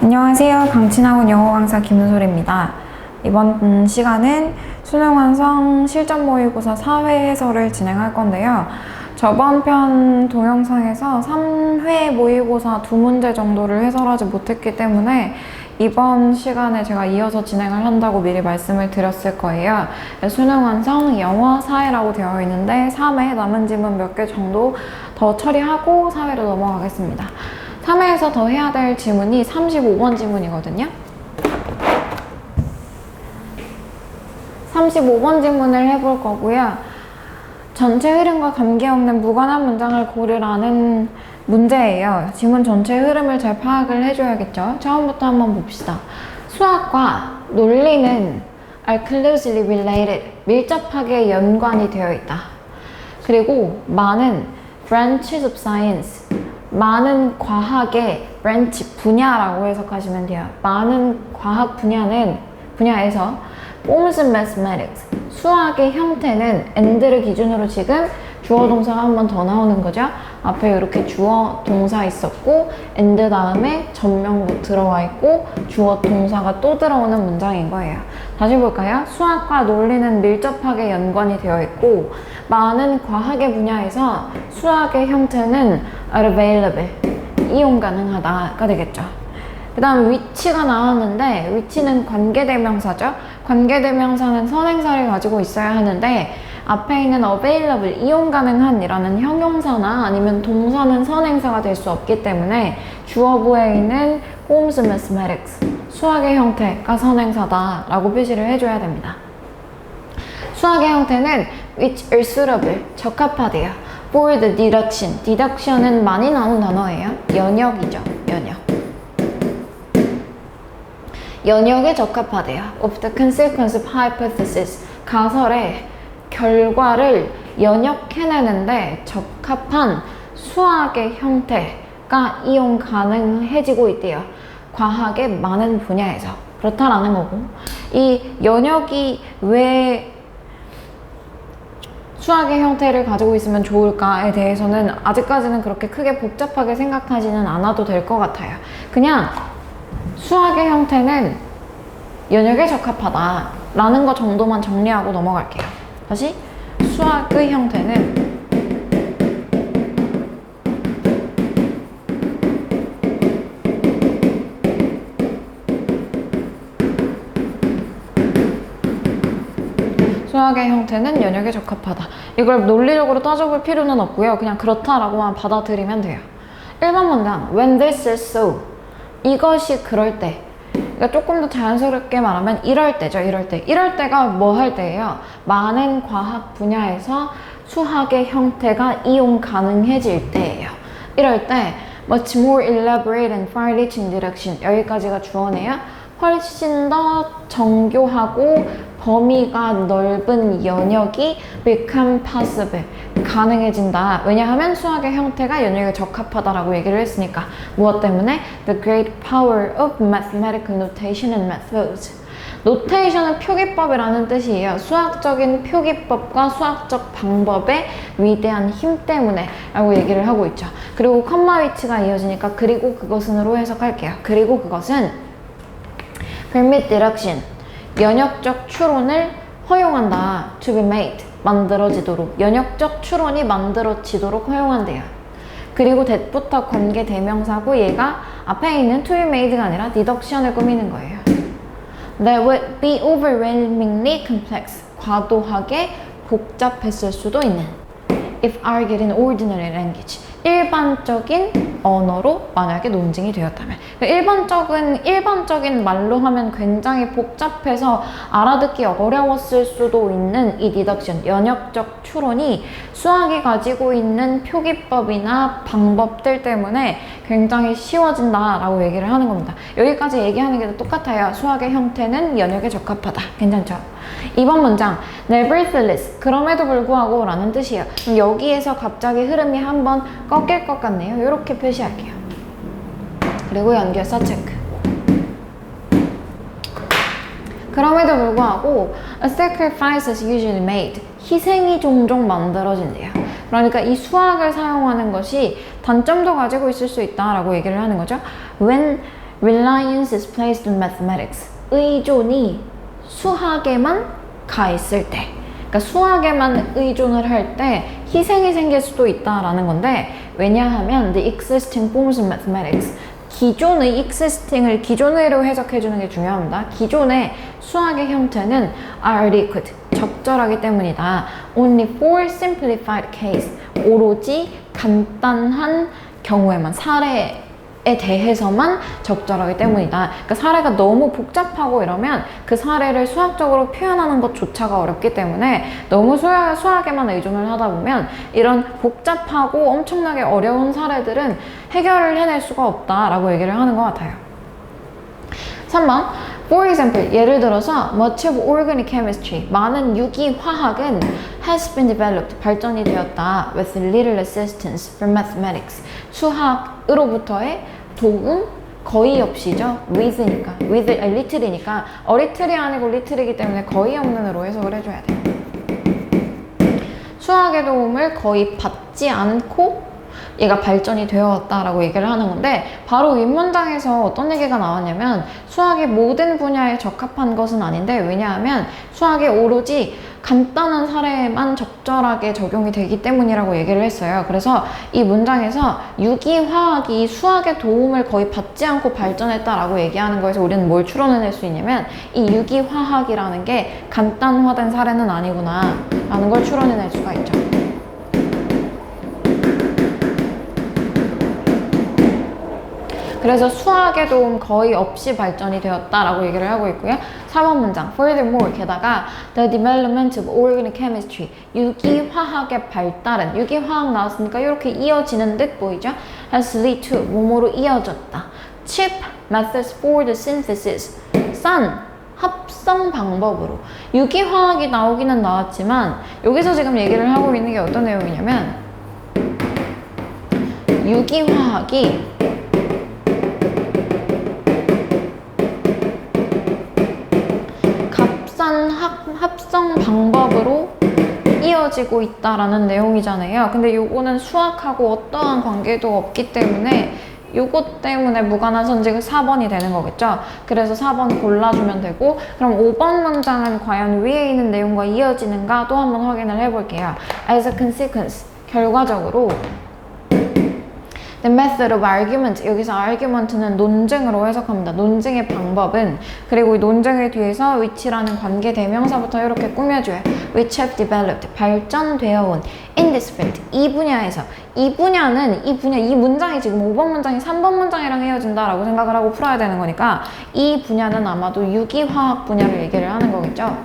안녕하세요. 강친학원 영어 강사 김은솔입니다. 이번 시간은 수능 완성 실전 모의고사 사회 해설을 진행할 건데요. 저번 편 동영상에서 3회 모의고사 2문제 정도를 해설하지 못했기 때문에 이번 시간에 제가 이어서 진행을 한다고 미리 말씀을 드렸을 거예요. 수능 완성 영어 사회라고 되어 있는데 3회 남은 지문 몇 개 정도 더 처리하고 사회로 넘어가겠습니다. 3회에서 더 해야 될 지문이 35번 지문이거든요. 35번 지문을 해볼 거고요. 전체 흐름과 관계없는 무관한 문장을 고르라는 문제예요. 지문 전체 흐름을 잘 파악을 해줘야겠죠. 처음부터 한번 봅시다. 수학과 논리는 are closely related, 밀접하게 연관이 되어 있다. 그리고 많은 branches of science, 많은 과학의 branch, 분야라고 해석하시면 돼요. 많은 과학 분야에서 forms of mathematics, 수학의 형태는 and를 기준으로 지금 주어 동사가 한 번 더 나오는 거죠. 앞에 이렇게 주어 동사 있었고 and 다음에 전명구 들어와 있고 주어 동사가 또 들어오는 문장인 거예요. 다시 볼까요? 수학과 논리는 밀접하게 연관이 되어 있고 많은 과학의 분야에서 수학의 형태는 available, 이용 가능하다가 되겠죠. 그 다음 위치가 나왔는데 위치는 관계대명사죠. 관계대명사는 선행사를 가지고 있어야 하는데 앞에 있는 available, 이용 가능한 이라는 형용사나 아니면 동사는 선행사가 될 수 없기 때문에 주어부에 있는 forms of mathematics, 수학의 형태가 선행사다 라고 표시를 해줘야 됩니다. 수학의 형태는 which are suitable, 적합하대요. for the deduction, deduction은 많이 나온 단어예요. 연역이죠. 연역에 적합하대요. of the consequence of hypothesis, 가설의 결과를 연역해내는데 적합한 수학의 형태가 이용 가능해지고 있대요. 과학의 많은 분야에서. 그렇다라는 거고, 이 연역이 왜 수학의 형태를 가지고 있으면 좋을까에 대해서는 아직까지는 그렇게 크게 복잡하게 생각하지는 않아도 될 것 같아요. 그냥 수학의 형태는 연역에 적합하다 라는 것 정도만 정리하고 넘어갈게요. 다시, 수학의 형태는 수학의 형태는 연역에 적합하다. 이걸 논리적으로 따져볼 필요는 없고요. 그냥 그렇다라고만 받아들이면 돼요. 1번 문장, when this is so, 이것이 그럴 때. 그러니까 조금 더 자연스럽게 말하면 이럴 때죠. 이럴 때가 뭐 할 때예요? 많은 과학 분야에서 수학의 형태가 이용 가능해질 때예요. 이럴 때 much more elaborate and far-reaching deduction, 여기까지가 주어네요. 훨씬 더 정교하고 범위가 넓은 연역이 become possible, 가능해진다. 왜냐하면 수학의 형태가 연역에 적합하다라고 얘기를 했으니까. 무엇 때문에? The great power of mathematical notation and methods. 노테이션은 표기법이라는 뜻이에요. 수학적인 표기법과 수학적 방법의 위대한 힘 때문에 라고 얘기를 하고 있죠. 그리고 컴마 위치가 이어지니까 그리고 그것은으로 해석할게요. 그리고 그것은 permit deduction, 연역적 추론을 허용한다. to be made, 만들어지도록. 연역적 추론이 만들어지도록 허용한대요. 그리고 that부터 관계 대명사고 얘가 앞에 있는 to be made가 아니라 deduction을 꾸미는 거예요. That would be overwhelmingly complex, 과도하게 복잡했을 수도 있는. if argued in ordinary language, 일반적인 언어로 만약에 논증이 되었다면. 일반적인 말로 하면 굉장히 복잡해서 알아듣기 어려웠을 수도 있는 이 디덕션, 연역적 추론이 수학이 가지고 있는 표기법이나 방법들 때문에 굉장히 쉬워진다라고 얘기를 하는 겁니다. 여기까지 얘기하는 게 똑같아요. 수학의 형태는 연역에 적합하다. 괜찮죠? 2번 문장, nevertheless, 그럼에도 불구하고 라는 뜻이에요. 그럼 여기에서 갑자기 흐름이 한번 꺾일 것 같네요. 이렇게 표시할게요. 그리고 연결사 체크. 그럼에도 불구하고 a sacrifice is usually made, 희생이 종종 만들어진대요. 그러니까 이 수학을 사용하는 것이 단점도 가지고 있을 수 있다라고 얘기를 하는 거죠. When reliance is placed on mathematics. 의존이 수학에만 가 있을 때, 그러니까 수학에만 의존을 할 때 희생이 생길 수도 있다라는 건데, 왜냐하면 the existing forms of mathematics, 기존의 existing을 기존의로 해석해주는 게 중요합니다. 기존의 수학의 형태는 are adequate, 적절하기 때문이다. only for simplified case, 오로지 간단한 경우에만, 사례에 대해서만 적절하기 때문이다. 그러니까 사례가 너무 복잡하고 이러면 그 사례를 수학적으로 표현하는 것조차가 어렵기 때문에 너무 수학에만 의존을 하다 보면 이런 복잡하고 엄청나게 어려운 사례들은 해결을 해낼 수가 없다라고 얘기를 하는 것 같아요. 3번 For example, 예를 들어서 much of organic chemistry, 많은 유기화학은 has been developed, 발전이 되었다 with little assistance from mathematics, 수학으로부터의 도움 거의 없이죠. with니까, little이니까 어리틀이 아니고 little이기 때문에 거의 없는으로 해석을 해줘야 돼요. 수학의 도움을 거의 받지 않고 얘가 발전이 되었다라고 얘기를 하는 건데, 바로 윗문장에서 어떤 얘기가 나왔냐면 수학의 모든 분야에 적합한 것은 아닌데, 왜냐하면 수학이 오로지 간단한 사례에만 적절하게 적용이 되기 때문이라고 얘기를 했어요. 그래서 이 문장에서 유기화학이 수학의 도움을 거의 받지 않고 발전했다라고 얘기하는 거에서 우리는 뭘 추론해낼 수 있냐면, 이 유기화학이라는 게 간단화된 사례는 아니구나 라는 걸 추론해낼 수가 있죠. 그래서 수학의 도움 거의 없이 발전이 되었다라고 얘기를 하고 있고요. 4번 문장, furthermore, 게다가 the development of organic chemistry, 유기화학의 발달은, 유기화학 나왔으니까 이렇게 이어지는 듯 보이죠? has led to, 뭐뭐로 이어졌다. cheap methods for the synthesis, 싼 합성 방법으로. 유기화학이 나오기는 나왔지만 여기서 지금 얘기를 하고 있는 게 어떤 내용이냐면, 유기화학이 합성 방법으로 이어지고 있다라는 내용이잖아요. 근데 요거는 수학하고 어떠한 관계도 없기 때문에 요것 때문에 무관한 선택은 4번이 되는 거겠죠. 그래서 4번 골라주면 되고, 그럼 5번 문장은 과연 위에 있는 내용과 이어지는가 또 한번 확인을 해볼게요. As a consequence, 결과적으로 The method of argument, 여기서 argument는 논증으로 해석합니다. 논증의 방법은, 그리고 이 논증의 뒤에서 which라는 관계 대명사부터 이렇게 꾸며줘요. which have developed, 발전되어 온 in this field, 이 분야에서. 이 분야는, 이 문장이 지금 5번 문장이 3번 문장이랑 헤어진다라고 생각을 하고 풀어야 되는 거니까 이 분야는 아마도 유기화학 분야를 얘기를 하는 거겠죠.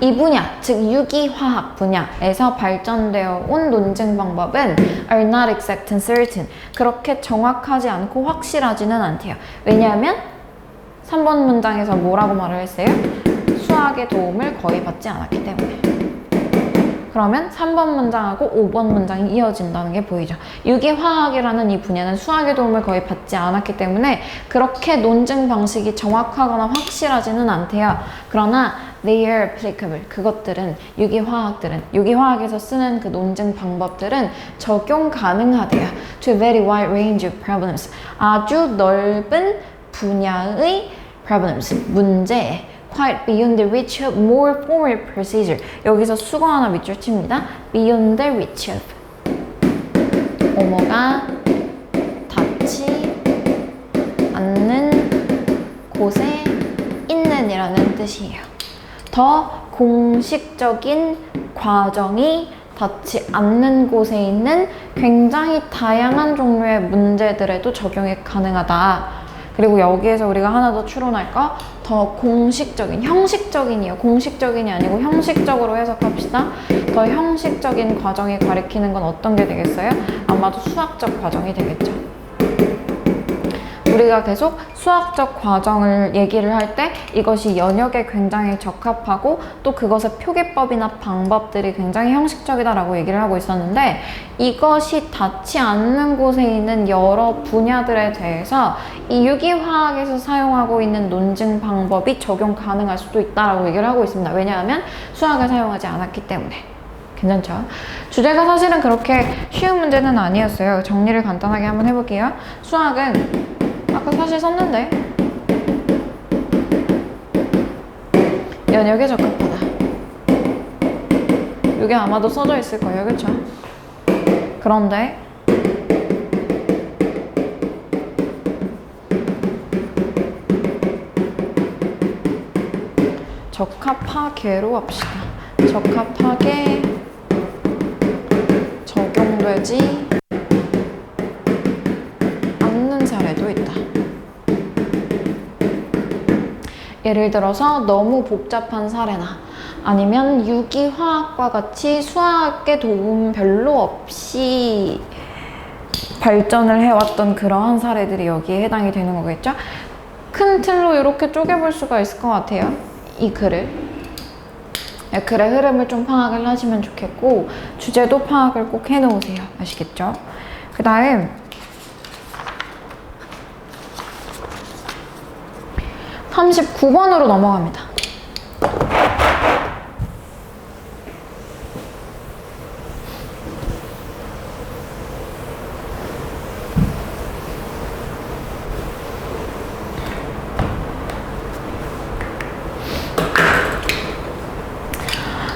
이 분야, 즉 유기화학 분야에서 발전되어 온 논증 방법은 are not exact and certain, 그렇게 정확하지 않고 확실하지는 않대요. 왜냐하면 3번 문장에서 뭐라고 말을 했어요? 수학의 도움을 거의 받지 않았기 때문에. 그러면 3번 문장하고 5번 문장이 이어진다는 게 보이죠. 유기화학이라는 이 분야는 수학의 도움을 거의 받지 않았기 때문에 그렇게 논증 방식이 정확하거나 확실하지는 않대요. 그러나 they are applicable, 그것들은, 유기화학에서 쓰는 그 논증 방법들은 적용 가능하대요. to a very wide range of problems, 아주 넓은 분야의 problems, 문제, quite beyond the reach of more formal procedure. 여기서 수거 하나 밑줄 칩니다. beyond the reach of. 뭐뭐가 닿지 않는 곳에 있는 이라는 뜻이에요. 더 공식적인 과정이 닿지 않는 곳에 있는 굉장히 다양한 종류의 문제들에도 적용이 가능하다. 그리고 여기에서 우리가 하나 더 추론할 거, 더 공식적인, 형식적인이요. 공식적인이 아니고 형식적으로 해석합시다. 더 형식적인 과정이 가리키는 건 어떤 게 되겠어요? 아마도 수학적 과정이 되겠죠. 우리가 계속 수학적 과정을 얘기를 할 때 이것이 연역에 굉장히 적합하고 또 그것의 표기법이나 방법들이 굉장히 형식적이다라고 얘기를 하고 있었는데, 이것이 닿지 않는 곳에 있는 여러 분야들에 대해서 이 유기화학에서 사용하고 있는 논증 방법이 적용 가능할 수도 있다라고 얘기를 하고 있습니다. 왜냐하면 수학을 사용하지 않았기 때문에. 괜찮죠? 주제가 사실은 그렇게 쉬운 문제는 아니었어요. 정리를 간단하게 한번 해볼게요. 수학은 아까 사실 썼는데 연역에 적합하다. 이게 아마도 써져 있을 거예요. 그쵸? 그런데 적합하게로 합시다. 적합하게 적용되지 않는 사례도 있다. 예를 들어서 너무 복잡한 사례나 아니면 유기화학과 같이 수학의 도움 별로 없이 발전을 해왔던 그러한 사례들이 여기에 해당이 되는 거겠죠? 큰 틀로 이렇게 쪼개볼 수가 있을 것 같아요. 이 글의 흐름을 좀 파악을 하시면 좋겠고 주제도 파악을 꼭 해놓으세요. 아시겠죠? 그 다음 39번으로 넘어갑니다.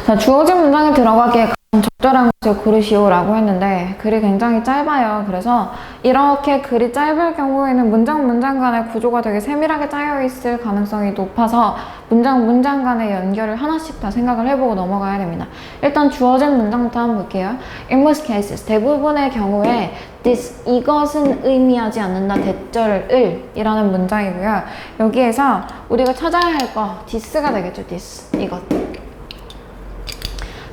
자, 주어진 문장에 들어가기에 가장 적절한 것을 고르시오라고 했는데 글이 굉장히 짧아요. 그래서 이렇게 글이 짧을 경우에는 문장 간의 구조가 되게 세밀하게 짜여 있을 가능성이 높아서 문장 간의 연결을 하나씩 다 생각을 해보고 넘어가야 됩니다. 일단 주어진 문장부터 한번 볼게요. In most cases, 대부분의 경우에 this, 이것은 의미하지 않는다, 대절을 이라는 문장이고요. 여기에서 우리가 찾아야 할 거 this가 되겠죠. this, 이것.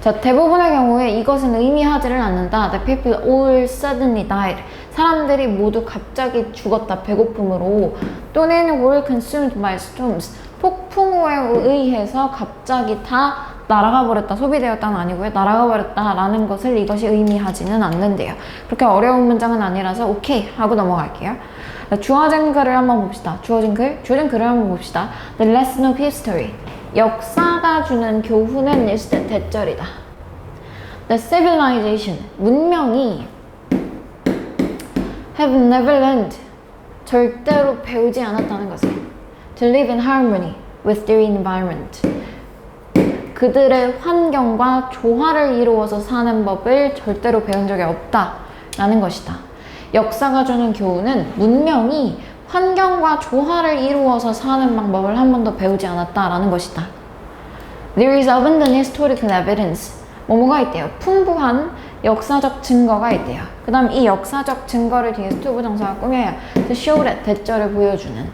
자, 대부분의 경우에 이것은 의미하지를 않는다. The people all suddenly died. 사람들이 모두 갑자기 죽었다. 배고픔으로. 또는 were consumed by storms. 폭풍우에 의해서 갑자기 다 날아가 버렸다. 소비되었다는 아니고요. 날아가 버렸다라는 것을 이것이 의미하지는 않는데요. 그렇게 어려운 문장은 아니라서 오케이 하고 넘어갈게요. 주어진 글을 한번 봅시다. 주어진 글을 한번 봅시다. The lesson of history. 역사가 주는 교훈은 is the 대절이다. The civilization, 문명이 have never learned, 절대로 배우지 않았다는 것을 to live in harmony with their environment. 그들의 환경과 조화를 이루어서 사는 법을 절대로 배운 적이 없다라는 것이다. 역사가 주는 교훈은 문명이 환경과 조화를 이루어서 사는 방법을 한 번도 배우지 않았다라는 것이다. There is abundant historical evidence. 뭐뭐가 있대요. 풍부한 역사적 증거가 있대요. 그 다음 이 역사적 증거를 뒤에서 to 부정사가 꾸며요. To show that, 대절을 보여주는.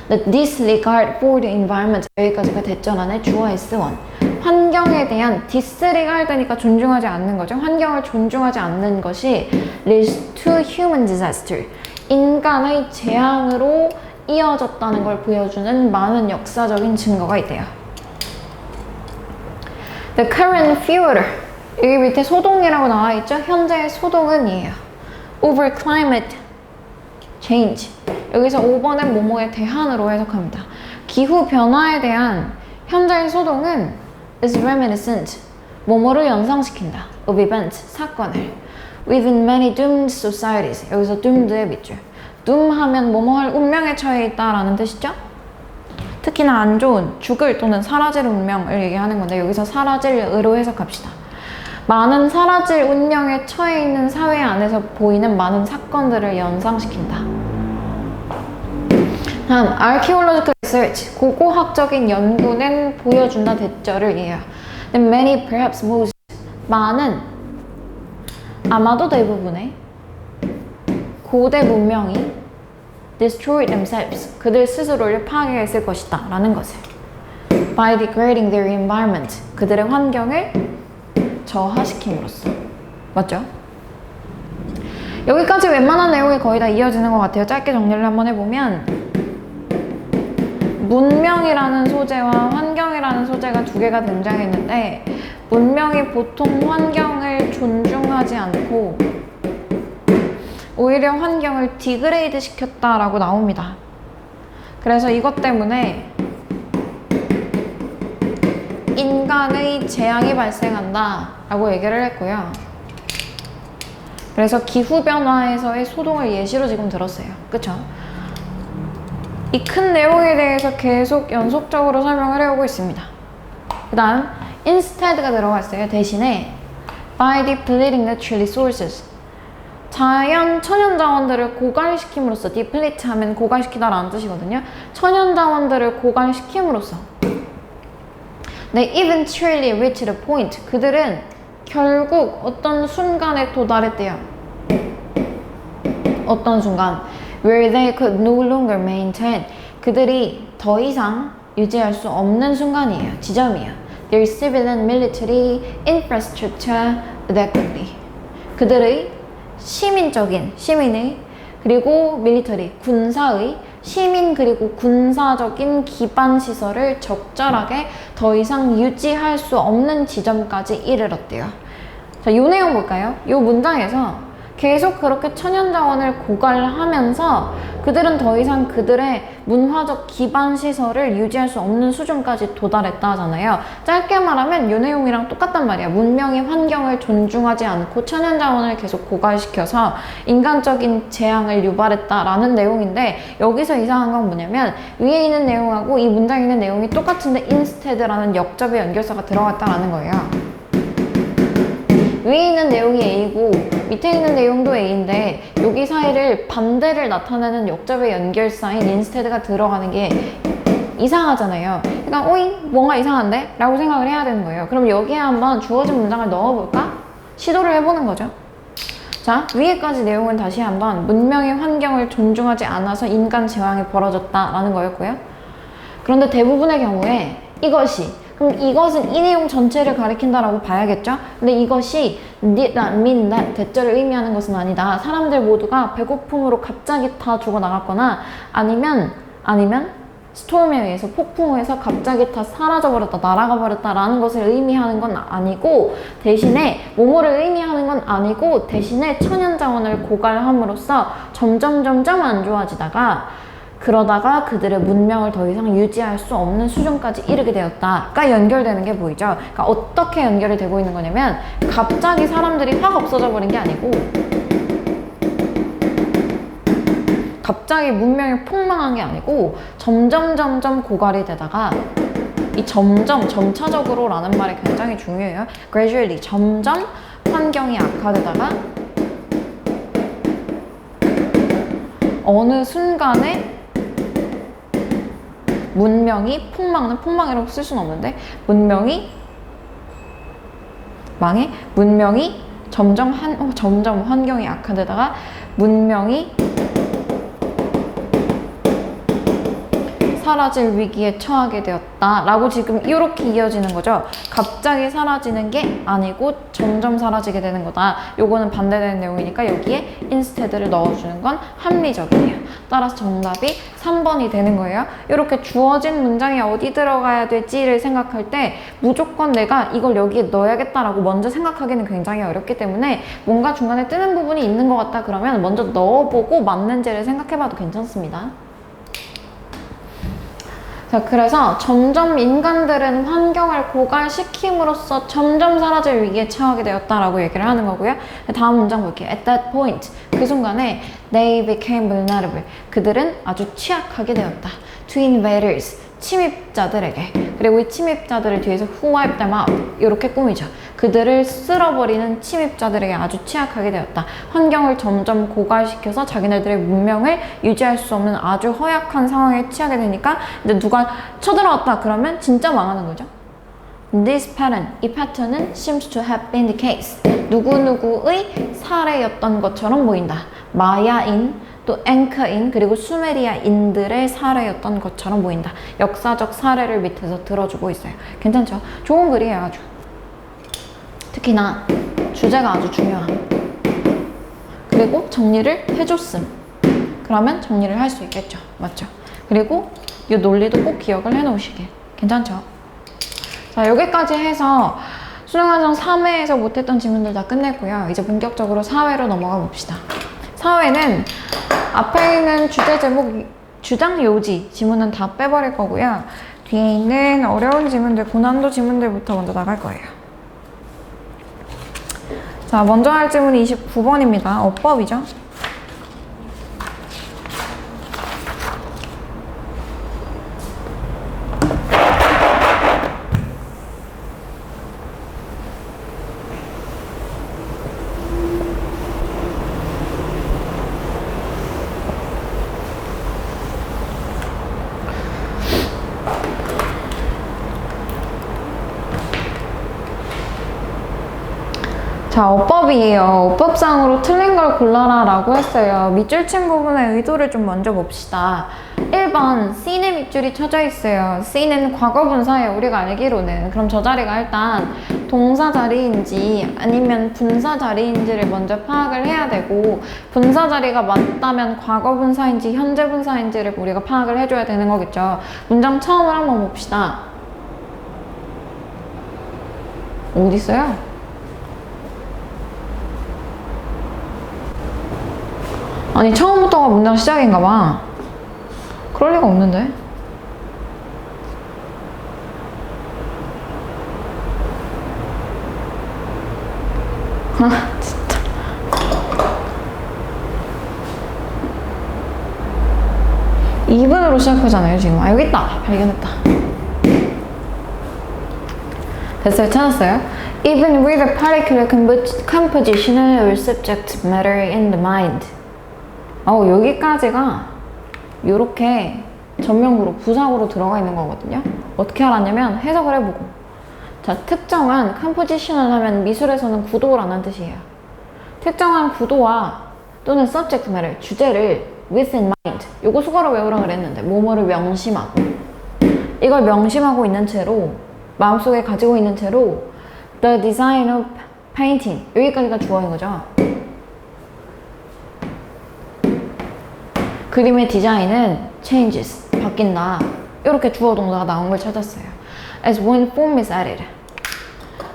That disregard for the environment. 여기까지가 대절 안에 주어 S1. 환경에 대한 disregard니까 존중하지 않는 거죠. 환경을 존중하지 않는 것이 leads to human disaster. 인간의 재앙으로 이어졌다는 걸 보여주는 많은 역사적인 증거가 있대요. The current fuel. 여기 밑에 소동이라고 나와 있죠? 현재의 소동은 이에요. Over climate change. 여기서 5번은 뭐뭐에 대한으로 해석합니다. 기후 변화에 대한 현재의 소동은 is reminiscent. 뭐뭐를 연상시킨다. Of events, 사건을. Within many doomed societies. 여기서 doomed의 밑줄. doom 하면 뭐뭐할 운명에 처해 있다라는 뜻이죠? 특히나 안 좋은, 죽을 또는 사라질 운명을 얘기하는 건데 여기서 사라질으로 해석합시다. 많은 사라질 운명에 처해 있는 사회 안에서 보이는 많은 사건들을 연상시킨다. 다음, archaeological research. 고고학적인 연구는 보여준다 대절을 이해해요. Many, perhaps most. 많은, 아마도 대부분의 고대 문명이 destroyed themselves. 그들 스스로를 파괴했을 것이다 라는 것을 by degrading their environment. 그들의 환경을 저하시킴으로써. 맞죠? 여기까지 웬만한 내용이 거의 다 이어지는 것 같아요. 짧게 정리를 한번 해보면 문명이라는 소재와 환경이라는 소재가 두 개가 등장했는데 문명이 보통 환경을 존중하지 않고 오히려 환경을 디그레이드 시켰다라고 나옵니다. 그래서 이것 때문에 인간의 재앙이 발생한다 라고 얘기를 했고요. 그래서 기후변화에서의 소동을 예시로 지금 들었어요. 그쵸? 이 큰 내용에 대해서 계속 연속적으로 설명을 해오고 있습니다. 그 다음 instead가 들어갔어요. 대신에 by depleting natural resources, 자연 천연자원들을 고갈시킴으로써, deplete 하면 고갈시키다 라는 뜻이거든요. 천연자원들을 고갈시킴으로써 They eventually reached a point, 그들은 결국 어떤 순간에 도달했대요. 어떤 순간 where they could no longer maintain, 그들이 더 이상 유지할 수 없는 순간이에요. 지점이에요. Their civil and military infrastructure adequately, 그들의 시민의 그리고 밀리터리, 군사의 시민 그리고 군사적인 기반 시설을 적절하게 더 이상 유지할 수 없는 지점까지 이르렀대요. 자, 이 내용 볼까요? 이 문장에서 계속 그렇게 천연자원을 고갈하면서 그들은 더 이상 그들의 문화적 기반 시설을 유지할 수 없는 수준까지 도달했다 하잖아요. 짧게 말하면 이 내용이랑 똑같단 말이야. 문명이 환경을 존중하지 않고 천연자원을 계속 고갈시켜서 인간적인 재앙을 유발했다라는 내용인데, 여기서 이상한 건 뭐냐면 위에 있는 내용하고 이 문장에 있는 내용이 똑같은데 instead라는 역접의 연결사가 들어갔다라는 거예요. 위에 있는 내용이 A고 밑에 있는 내용도 A인데 여기 사이를 반대를 나타내는 역접의 연결사인 instead가 들어가는 게 이상하잖아요. 그러니까 오잉? 뭔가 이상한데? 라고 생각을 해야 되는 거예요. 그럼 여기에 한번 주어진 문장을 넣어볼까? 시도를 해보는 거죠. 자, 위에까지 내용은 다시 한번 문명의 환경을 존중하지 않아서 인간 재앙이 벌어졌다라는 거였고요. 그런데 대부분의 경우에 그럼 이것은 이 내용 전체를 가리킨다라고 봐야겠죠? 근데 이것이 did not mean that, 대절을 의미하는 것은 아니다. 사람들 모두가 배고픔으로 갑자기 다 죽어나갔거나 아니면 스톰에 의해서, 폭풍에 의해서 갑자기 다 사라져버렸다, 날아가버렸다 라는 것을 의미하는 건 아니고, 대신에 뭐뭐를 의미하는 건 아니고 대신에 천연자원을 고갈함으로써 점점 안 좋아지다가 그러다가 그들의 문명을 더 이상 유지할 수 없는 수준까지 이르게 되었다가 연결되는 게 보이죠. 그러니까 어떻게 연결이 되고 있는 거냐면 갑자기 사람들이 확 없어져 버린 게 아니고 갑자기 문명이 폭망한 게 아니고 점점 고갈이 되다가, 이 점차적으로 라는 말이 굉장히 중요해요. gradually, 점점 환경이 악화되다가 어느 순간에 문명이 폭망이라고 쓸 수는 없는데 문명이 점점 환경이 악화되다가 문명이 사라질 위기에 처하게 되었다라고 지금 이렇게 이어지는 거죠. 갑자기 사라지는 게 아니고 점점 사라지게 되는 거다. 요거는 반대되는 내용이니까 여기에 instead를 넣어주는 건 합리적이에요. 따라서 정답이 3번이 되는 거예요. 이렇게 주어진 문장이 어디 들어가야 될지를 생각할 때 무조건 내가 이걸 여기에 넣어야겠다라고 먼저 생각하기는 굉장히 어렵기 때문에 뭔가 중간에 뜨는 부분이 있는 것 같다 그러면 먼저 넣어보고 맞는지를 생각해봐도 괜찮습니다. 자, 그래서 점점 인간들은 환경을 고갈시킴으로써 점점 사라질 위기에 처하게 되었다라고 얘기를 하는 거고요. 다음 문장 볼게요. At that point, 그 순간에 they became vulnerable, 그들은 아주 취약하게 되었다. To invaders, 침입자들에게. 그리고 이 침입자들을 뒤에서 who wiped them out 이렇게 꾸미죠. 그들을 쓸어버리는 침입자들에게 아주 취약하게 되었다. 환경을 점점 고갈시켜서 자기네들의 문명을 유지할 수 없는 아주 허약한 상황에 처하게 되니까 이제 누가 쳐들어왔다 그러면 진짜 망하는 거죠. This pattern, 이 패턴은 seems to have been the case. 누구누구의 사례였던 것처럼 보인다. 마야인, 또 앵커인, 그리고 수메리아인들의 사례였던 것처럼 보인다. 역사적 사례를 밑에서 들어주고 있어요. 괜찮죠? 좋은 글이에요, 아주. 특히나 주제가 아주 중요함. 그리고 정리를 해줬음. 그러면 정리를 할 수 있겠죠. 맞죠? 그리고 이 논리도 꼭 기억을 해놓으시길. 괜찮죠? 자, 여기까지 해서 수능완성 3회에서 못했던 질문들 다 끝냈고요. 이제 본격적으로 4회로 넘어가 봅시다. 4회는 앞에 있는 주제 제목, 주장 요지 지문은 다 빼버릴 거고요. 뒤에 있는 어려운 지문들, 고난도 지문들부터 먼저 나갈 거예요. 자, 먼저 할 질문이 29번입니다. 어법이죠. 자, 어법이에요. 어법상으로 틀린 걸 골라라 라고 했어요. 밑줄 친 부분의 의도를 좀 먼저 봅시다. 1번 C는 밑줄이 쳐져 있어요. C는 과거분사예요. 우리가 알기로는. 그럼 저 자리가 일단 동사 자리인지 아니면 분사 자리인지를 먼저 파악을 해야 되고, 분사 자리가 맞다면 과거분사인지 현재분사인지를 우리가 파악을 해줘야 되는 거겠죠. 문장 처음을 한번 봅시다. 어디 있어요? 아니, 처음부터가 문장 시작인가 봐. 그럴 리가 없는데. 아, 진짜. 이분으로 시작하잖아요, 지금. 아, 여기 있다. 발견했다. 됐어요? 찾았어요? Even with a particular compositional or subject matter in the mind. 여기까지가 요렇게 전명구로 부사구로 들어가 있는 거거든요. 어떻게 알았냐면 해석을 해보고. 자, 특정한 compositional 하면 미술에서는 구도라는 뜻이에요. 특정한 구도와 또는 subject matter, 주제를 with in mind. 요거 수거로 외우라 그랬는데 뭐뭐를 명심하고, 이걸 명심하고 있는 채로, 마음속에 가지고 있는 채로 the design of painting, 여기까지가 주어인 거죠. 그림의 디자인은 changes, 바뀐다. 이렇게 주어 동사가 나온 걸 찾았어요. As one form is added.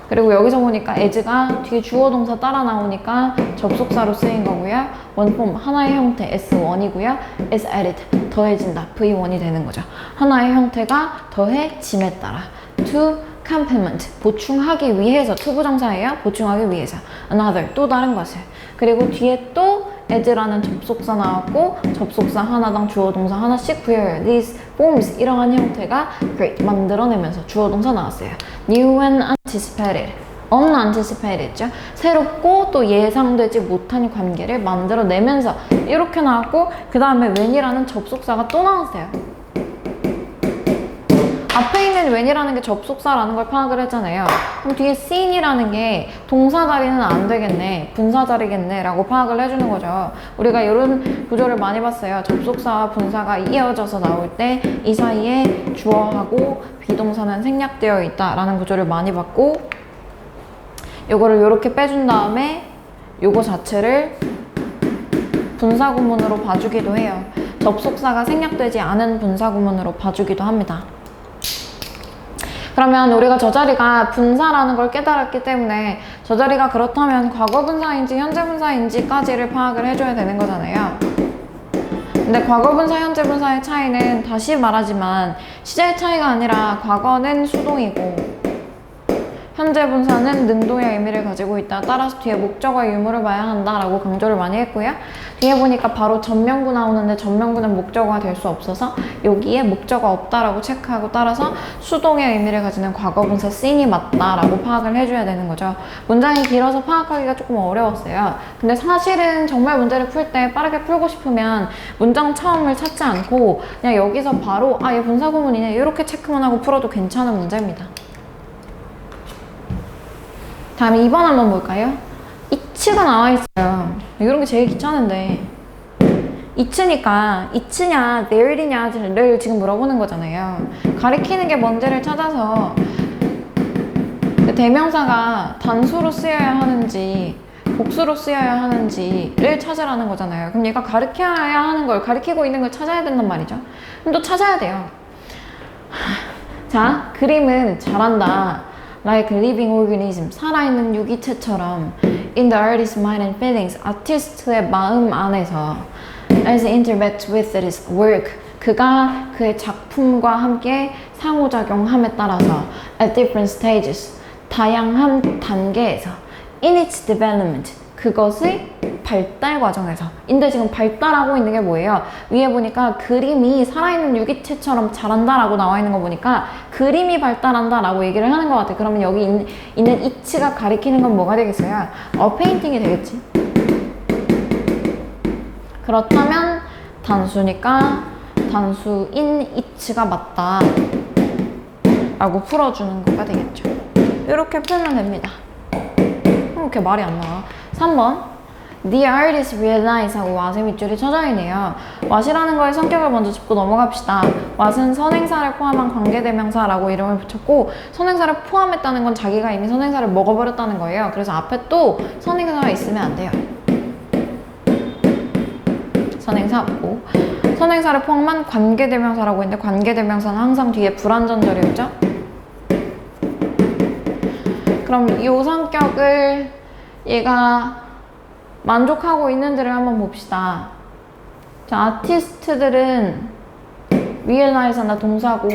그리고 여기서 보니까 as가 뒤에 주어 동사 따라 나오니까 접속사로 쓰인 거고요. one form, 하나의 형태, S1이고요. is added, 더해진다, V1이 되는 거죠. 하나의 형태가 더해짐에 따라. to complement, 보충하기 위해서, to 부정사예요. 보충하기 위해서. another, 또 다른 것을. 그리고 뒤에 또 as라는 접속사 나왔고, 접속사 하나당 주어 동사 하나씩 부여해요. These forms, 이러한 형태가 create, 만들어내면서 주어 동사 나왔어요. New and anticipated, unanticipated죠. 새롭고 또 예상되지 못한 관계를 만들어내면서 이렇게 나왔고, 그 다음에 when이라는 접속사가 또 나왔어요. 앞에 있는 when이라는 게 접속사라는 걸 파악을 했잖아요. 그럼 뒤에 sin이라는 게 동사 자리는 안 되겠네, 분사 자리겠네 라고 파악을 해주는 거죠. 우리가 이런 구조를 많이 봤어요. 접속사와 분사가 이어져서 나올 때 이 사이에 주어하고 비동사는 생략되어 있다 라는 구조를 많이 봤고, 요거를 요렇게 빼준 다음에 요거 자체를 분사 구문으로 봐주기도 해요. 접속사가 생략되지 않은 분사 구문으로 봐주기도 합니다. 그러면 우리가 저 자리가 분사라는 걸 깨달았기 때문에 저 자리가 그렇다면 과거 분사인지 현재 분사인지까지를 파악을 해줘야 되는 거잖아요. 근데 과거 분사, 현재 분사의 차이는 다시 말하지만 시제의 차이가 아니라 과거는 수동이고 현재 분사는 능동의 의미를 가지고 있다. 따라서 뒤에 목적어 유무를 봐야 한다라고 강조를 많이 했고요. 뒤에 보니까 바로 전명구 나오는데 전명구는 목적어가 될 수 없어서 여기에 목적어 없다라고 체크하고, 따라서 수동의 의미를 가지는 과거 분사 sin이 맞다라고 파악을 해줘야 되는 거죠. 문장이 길어서 파악하기가 조금 어려웠어요. 근데 사실은 정말 문제를 풀 때 빠르게 풀고 싶으면 문장 처음을 찾지 않고 그냥 여기서 바로 얘 분사 구문이네 이렇게 체크만 하고 풀어도 괜찮은 문제입니다. 다음에 2번 한번 볼까요? it가 나와 있어요. 이런 게 제일 귀찮은데, it니까 it냐 there이냐를 지금 물어보는 거잖아요. 가리키는 게 뭔지를 찾아서 대명사가 단수로 쓰여야 하는지 복수로 쓰여야 하는지를 찾으라는 거잖아요. 그럼 얘가 가리켜야 하는 걸, 가리키고 있는 걸 찾아야 된단 말이죠. 그럼 또 찾아야 돼요. 자, 그림은 잘한다. Like a living organism, 살아있는 유기체처럼 in the artist's mind and feelings, 아티스트의 마음 안에서 as it interacts with his work, 그가 그의 작품과 함께 상호작용함에 따라서 at different stages, 다양한 단계에서 in its development, 그것의 발달 과정에서. 인데 지금 발달하고 있는 게 뭐예요? 위에 보니까 그림이 살아있는 유기체처럼 자란다 라고 나와 있는 거 보니까 그림이 발달한다 라고 얘기를 하는 것 같아요. 그러면 여기 있는 it가 가리키는 건 뭐가 되겠어요? 페인팅이 되겠지. 그렇다면 단수니까 단수인 it가 맞다 라고 풀어주는 거가 되겠죠. 이렇게 풀면 됩니다. 이렇게 말이 안 나와. 3번 The artist realized 하고 what의 밑줄이 쳐져 있네요. what이라는 거의 성격을 먼저 짚고 넘어갑시다. what은 선행사를 포함한 관계대명사라고 이름을 붙였고 선행사를 포함했다는 건 자기가 이미 선행사를 먹어버렸다는 거예요. 그래서 앞에 또 선행사가 있으면 안 돼요. 선행사 없고 선행사를 포함한 관계대명사라고 했는데 관계대명사는 항상 뒤에 불완전절이 오죠? 그럼 이 성격을 얘가 만족하고 있는지를 한번 봅시다. 자, 아티스트들은 realize한다 동사고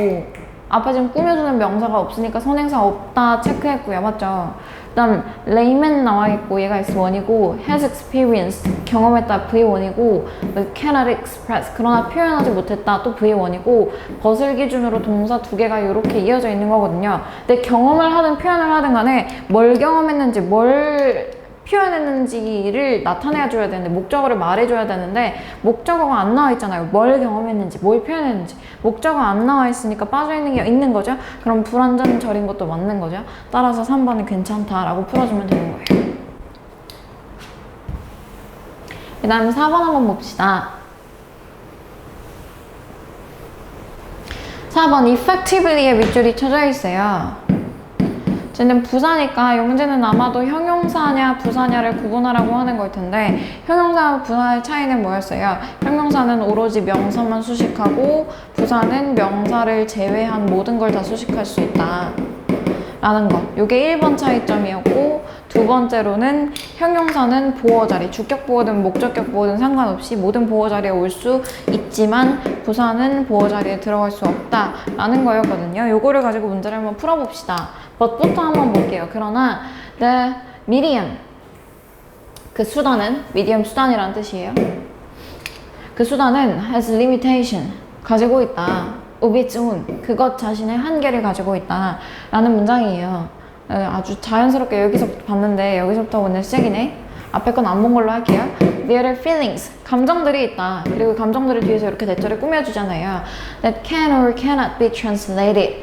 앞에 지금 꾸며주는 명사가 없으니까 선행사 없다 체크했고요. 맞죠? 그 다음 layman 나와 있고 얘가 S1이고 has experienced 경험했다 V1이고 cannot express 그러나 표현하지 못했다 또 V1이고 벗을 기준으로 동사 두 개가 이렇게 이어져 있는 거거든요. 근데 경험을 하든 표현을 하든 간에 뭘 경험했는지 뭘 표현했는지를 나타내야 줘야 되는데 목적어를 말해줘야 되는데 목적어가 안 나와 있잖아요. 뭘 경험했는지 뭘 표현했는지 목적어가 안 나와 있으니까 빠져있는 게 있는 거죠. 그럼 불완전절인 것도 맞는 거죠. 따라서 3번은 괜찮다라고 풀어주면 되는 거예요. 그 다음에 4번 한번 봅시다. 4번 effectively의 밑줄이 쳐져 있어요. 쟤는 부사니까 이 문제는 아마도 형용사냐 부사냐를 구분하라고 하는 걸 텐데 형용사와 부사의 차이는 뭐였어요? 형용사는 오로지 명사만 수식하고 부사는 명사를 제외한 모든 걸 다 수식할 수 있다 라는 거. 이게 1번 차이점이었고 두 번째로는 형용사는 보어 자리, 주격 보어든 목적격 보어든 상관없이 모든 보어 자리에 올 수 있지만 부사는 보어 자리에 들어갈 수 없다 라는 거였거든요. 요거를 가지고 문제를 한번 풀어봅시다. but부터 한번 볼게요. 그러나 the medium, 그 수단은 medium 수단이라는 뜻이에요. 그 수단은 has limitation, 가지고 있다. of its own, 그것 자신의 한계를 가지고 있다 라는 문장이에요. 아주 자연스럽게 여기서부터 봤는데 여기서부터 오늘 시작이네. 앞에 건 안 본 걸로 할게요. There are feelings, 감정들이 있다. 그리고 감정들을 뒤에서 이렇게 대절을 꾸며주잖아요. That can or cannot be translated,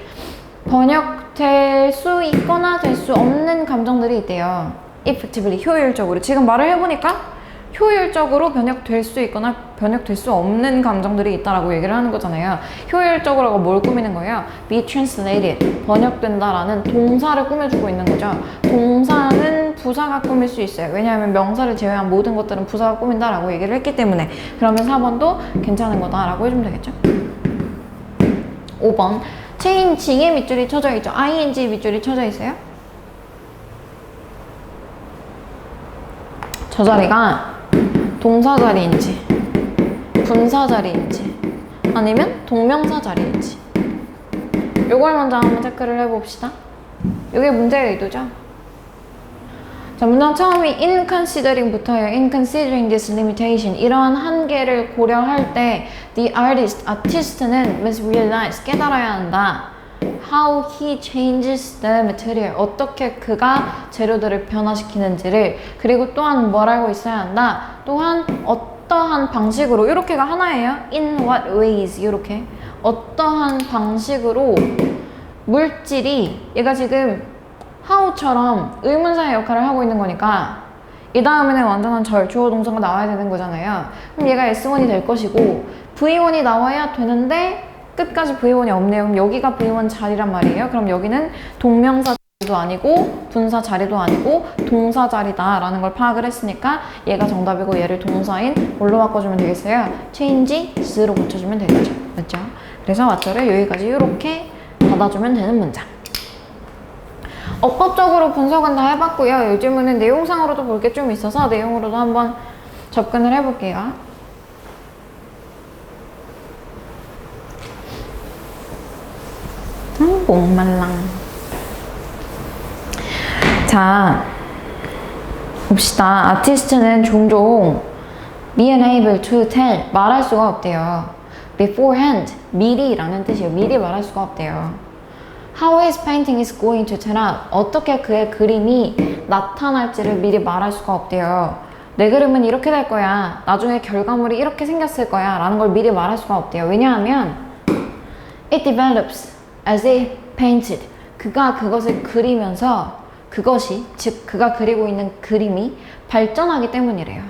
번역될 수 있거나 될 수 없는 감정들이 있대요. Effectively, 효율적으로. 지금 말을 해보니까 효율적으로 번역될 수 있거나 번역될 수 없는 감정들이 있다라고 얘기를 하는 거잖아요. 효율적으로가 뭘 꾸미는 거예요? Be translated, 번역된다라는 동사를 꾸며주고 있는 거죠. 동사는 부사가 꾸밀 수 있어요. 왜냐하면 명사를 제외한 모든 것들은 부사가 꾸민다라고 얘기를 했기 때문에. 그러면 4번도 괜찮은 거다라고 해주면 되겠죠. 5번 changing의 밑줄이 쳐져 있죠. ing 밑줄이 쳐져 있어요. 저 자리가 동사 자리인지 분사 자리인지 아니면 동명사 자리인지 요걸 먼저 한번 체크를 해봅시다. 요게 문제의 의도죠. 자, 문장 처음이 in considering부터예요. in considering this limitation, 이러한 한계를 고려할 때 the artist, 아티스트는 must realize, 깨달아야 한다. how he changes the material, 어떻게 그가 재료들을 변화시키는지를. 그리고 또한 뭘 알고 있어야 한다. 또한 어떠한 방식으로, 이렇게가 하나예요. in what ways, 이렇게 어떠한 방식으로 물질이, 얘가 지금 how처럼 의문사의 역할을 하고 있는 거니까 이 다음에는 완전한 주어 동사가 나와야 되는 거잖아요. 그럼 얘가 S1이 될 것이고 V1이 나와야 되는데 끝까지 V1이 없네요. 그럼 여기가 V1 자리란 말이에요. 그럼 여기는 동명사 자리도 아니고 분사 자리도 아니고 동사 자리다 라는 걸 파악을 했으니까 얘가 정답이고 얘를 동사인 뭘로 바꿔주면 되겠어요? changes로 고쳐주면 되겠죠. 맞죠? 그래서 왓저를 여기까지 이렇게 받아주면 되는 문장. 어법적으로 분석은 다 해봤고요. 요즘은 내용상으로도 볼 게 좀 있어서 내용으로도 한번 접근을 해볼게요. 목말랑. 자, 봅시다. 아티스트는 종종 be unable to tell, 말할 수가 없대요. beforehand, 미리라는 뜻이에요. 미리 말할 수가 없대요. How his painting is going to turn out, 어떻게 그의 그림이 나타날지를 미리 말할 수가 없대요. 내 그림은 이렇게 될 거야, 나중에 결과물이 이렇게 생겼을 거야 라는 걸 미리 말할 수가 없대요. 왜냐하면 it develops as he painted, 그가 그것을 그리면서 그것이, 즉 그가 그리고 있는 그림이 발전하기 때문이래요.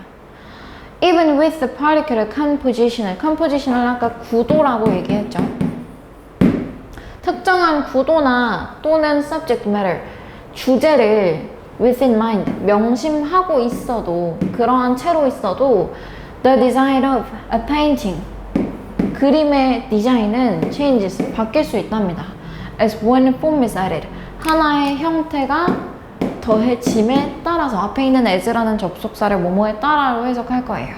Even with the particular composition을 아까 구도라고 얘기했죠. 특정한 구도나 또는 subject matter, 주제를 within mind, 명심하고 있어도, 그러한 채로 있어도 the design of a painting, 그림의 디자인은 changes, 바뀔 수 있답니다. As one form is added, 하나의 형태가 더해짐에 따라서, 앞에 있는 as라는 접속사를 뭐뭐에 따라로 해석할 거예요.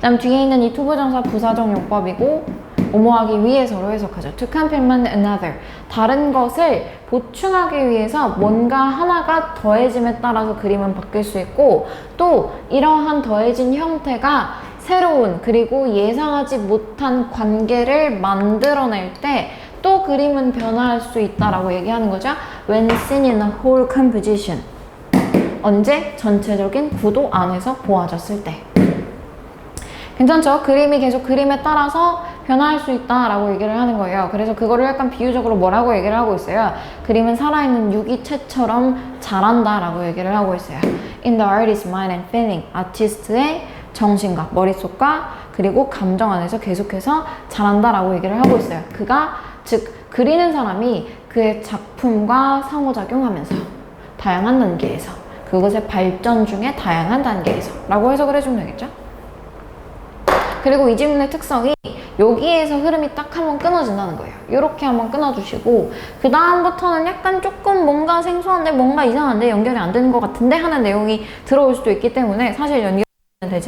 다음 뒤에 있는 이 투부정사 부사적 용법이고 뭐뭐하기 위해서로 해석하죠. To complement another, 다른 것을 보충하기 위해서 뭔가 하나가 더해짐에 따라서 그림은 바뀔 수 있고, 또 이러한 더해진 형태가 새로운 그리고 예상하지 못한 관계를 만들어낼 때 또 그림은 변화할 수 있다라고 얘기하는 거죠. When seen in a whole composition, 언제? 전체적인 구도 안에서 보아졌을 때. 괜찮죠? 그림이 계속 그림에 따라서 변화할 수 있다라고 얘기를 하는 거예요. 그래서 그거를 약간 비유적으로 뭐라고 얘기를 하고 있어요? 그림은 살아있는 유기체처럼 자란다라고 얘기를 하고 있어요. In the artist's mind and feeling, 아티스트의 정신과 머릿속과 그리고 감정 안에서 계속해서 자란다라고 얘기를 하고 있어요. 그가, 즉 그리는 사람이 그의 작품과 상호작용하면서 다양한 단계에서, 그것의 발전 중에 다양한 단계에서 라고 해석을 해주면 되겠죠? 그리고 이 질문의 특성이 여기에서 흐름이 딱 한번 끊어진다는 거예요. 이렇게 한번 끊어주시고 그 다음부터는 약간 조금 뭔가 생소한데 뭔가 이상한데 연결이 안 되는 것 같은데 하는 내용이 들어올 수도 있기 때문에, 사실 연결은 되지,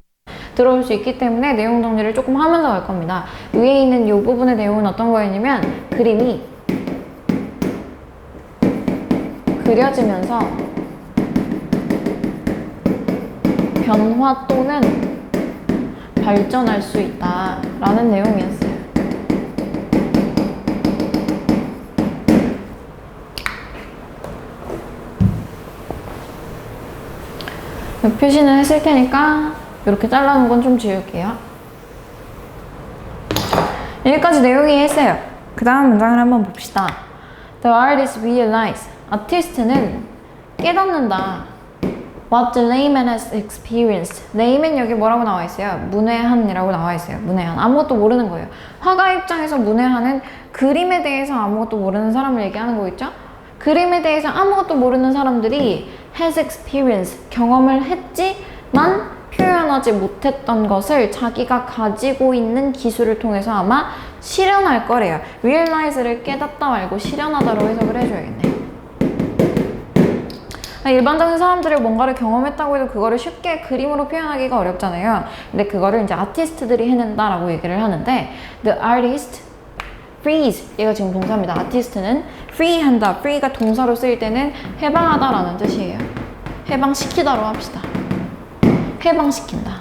들어올 수 있기 때문에 내용 정리를 조금 하면서 갈 겁니다. 위에 있는 이 부분의 내용은 어떤 거였냐면, 그림이 그려지면서 변화 또는 발전할 수 있다라는 내용이었어요. 표시는 했을 테니까 이렇게 잘라놓은 건 좀 지울게요. 여기까지 내용이 했어요. 그 다음 문장을 한번 봅시다. The artist realized, 아티스트는 깨닫는다. What the layman has experienced. layman 여기 뭐라고 나와 있어요? 문외한이라고 나와 있어요. 문외한. 아무것도 모르는 거예요. 화가 입장에서 문외한은 그림에 대해서 아무것도 모르는 사람을 얘기하는 거겠죠? 그림에 대해서 아무것도 모르는 사람들이 has experienced, 경험을 했지만 표현하지 못했던 것을 자기가 가지고 있는 기술을 통해서 아마 실현할 거래요. realize를 깨닫다 말고 실현하다로 해석을 해줘야겠네. 일반적인 사람들이 뭔가를 경험했다고 해도 그거를 쉽게 그림으로 표현하기가 어렵잖아요. 근데 그거를 이제 아티스트들이 해낸다라고 얘기를 하는데, the artist frees, 얘가 지금 동사입니다. 아티스트는 free 한다. free가 동사로 쓰일 때는 해방하다라는 뜻이에요. 해방시키다로 합시다. 해방시킨다.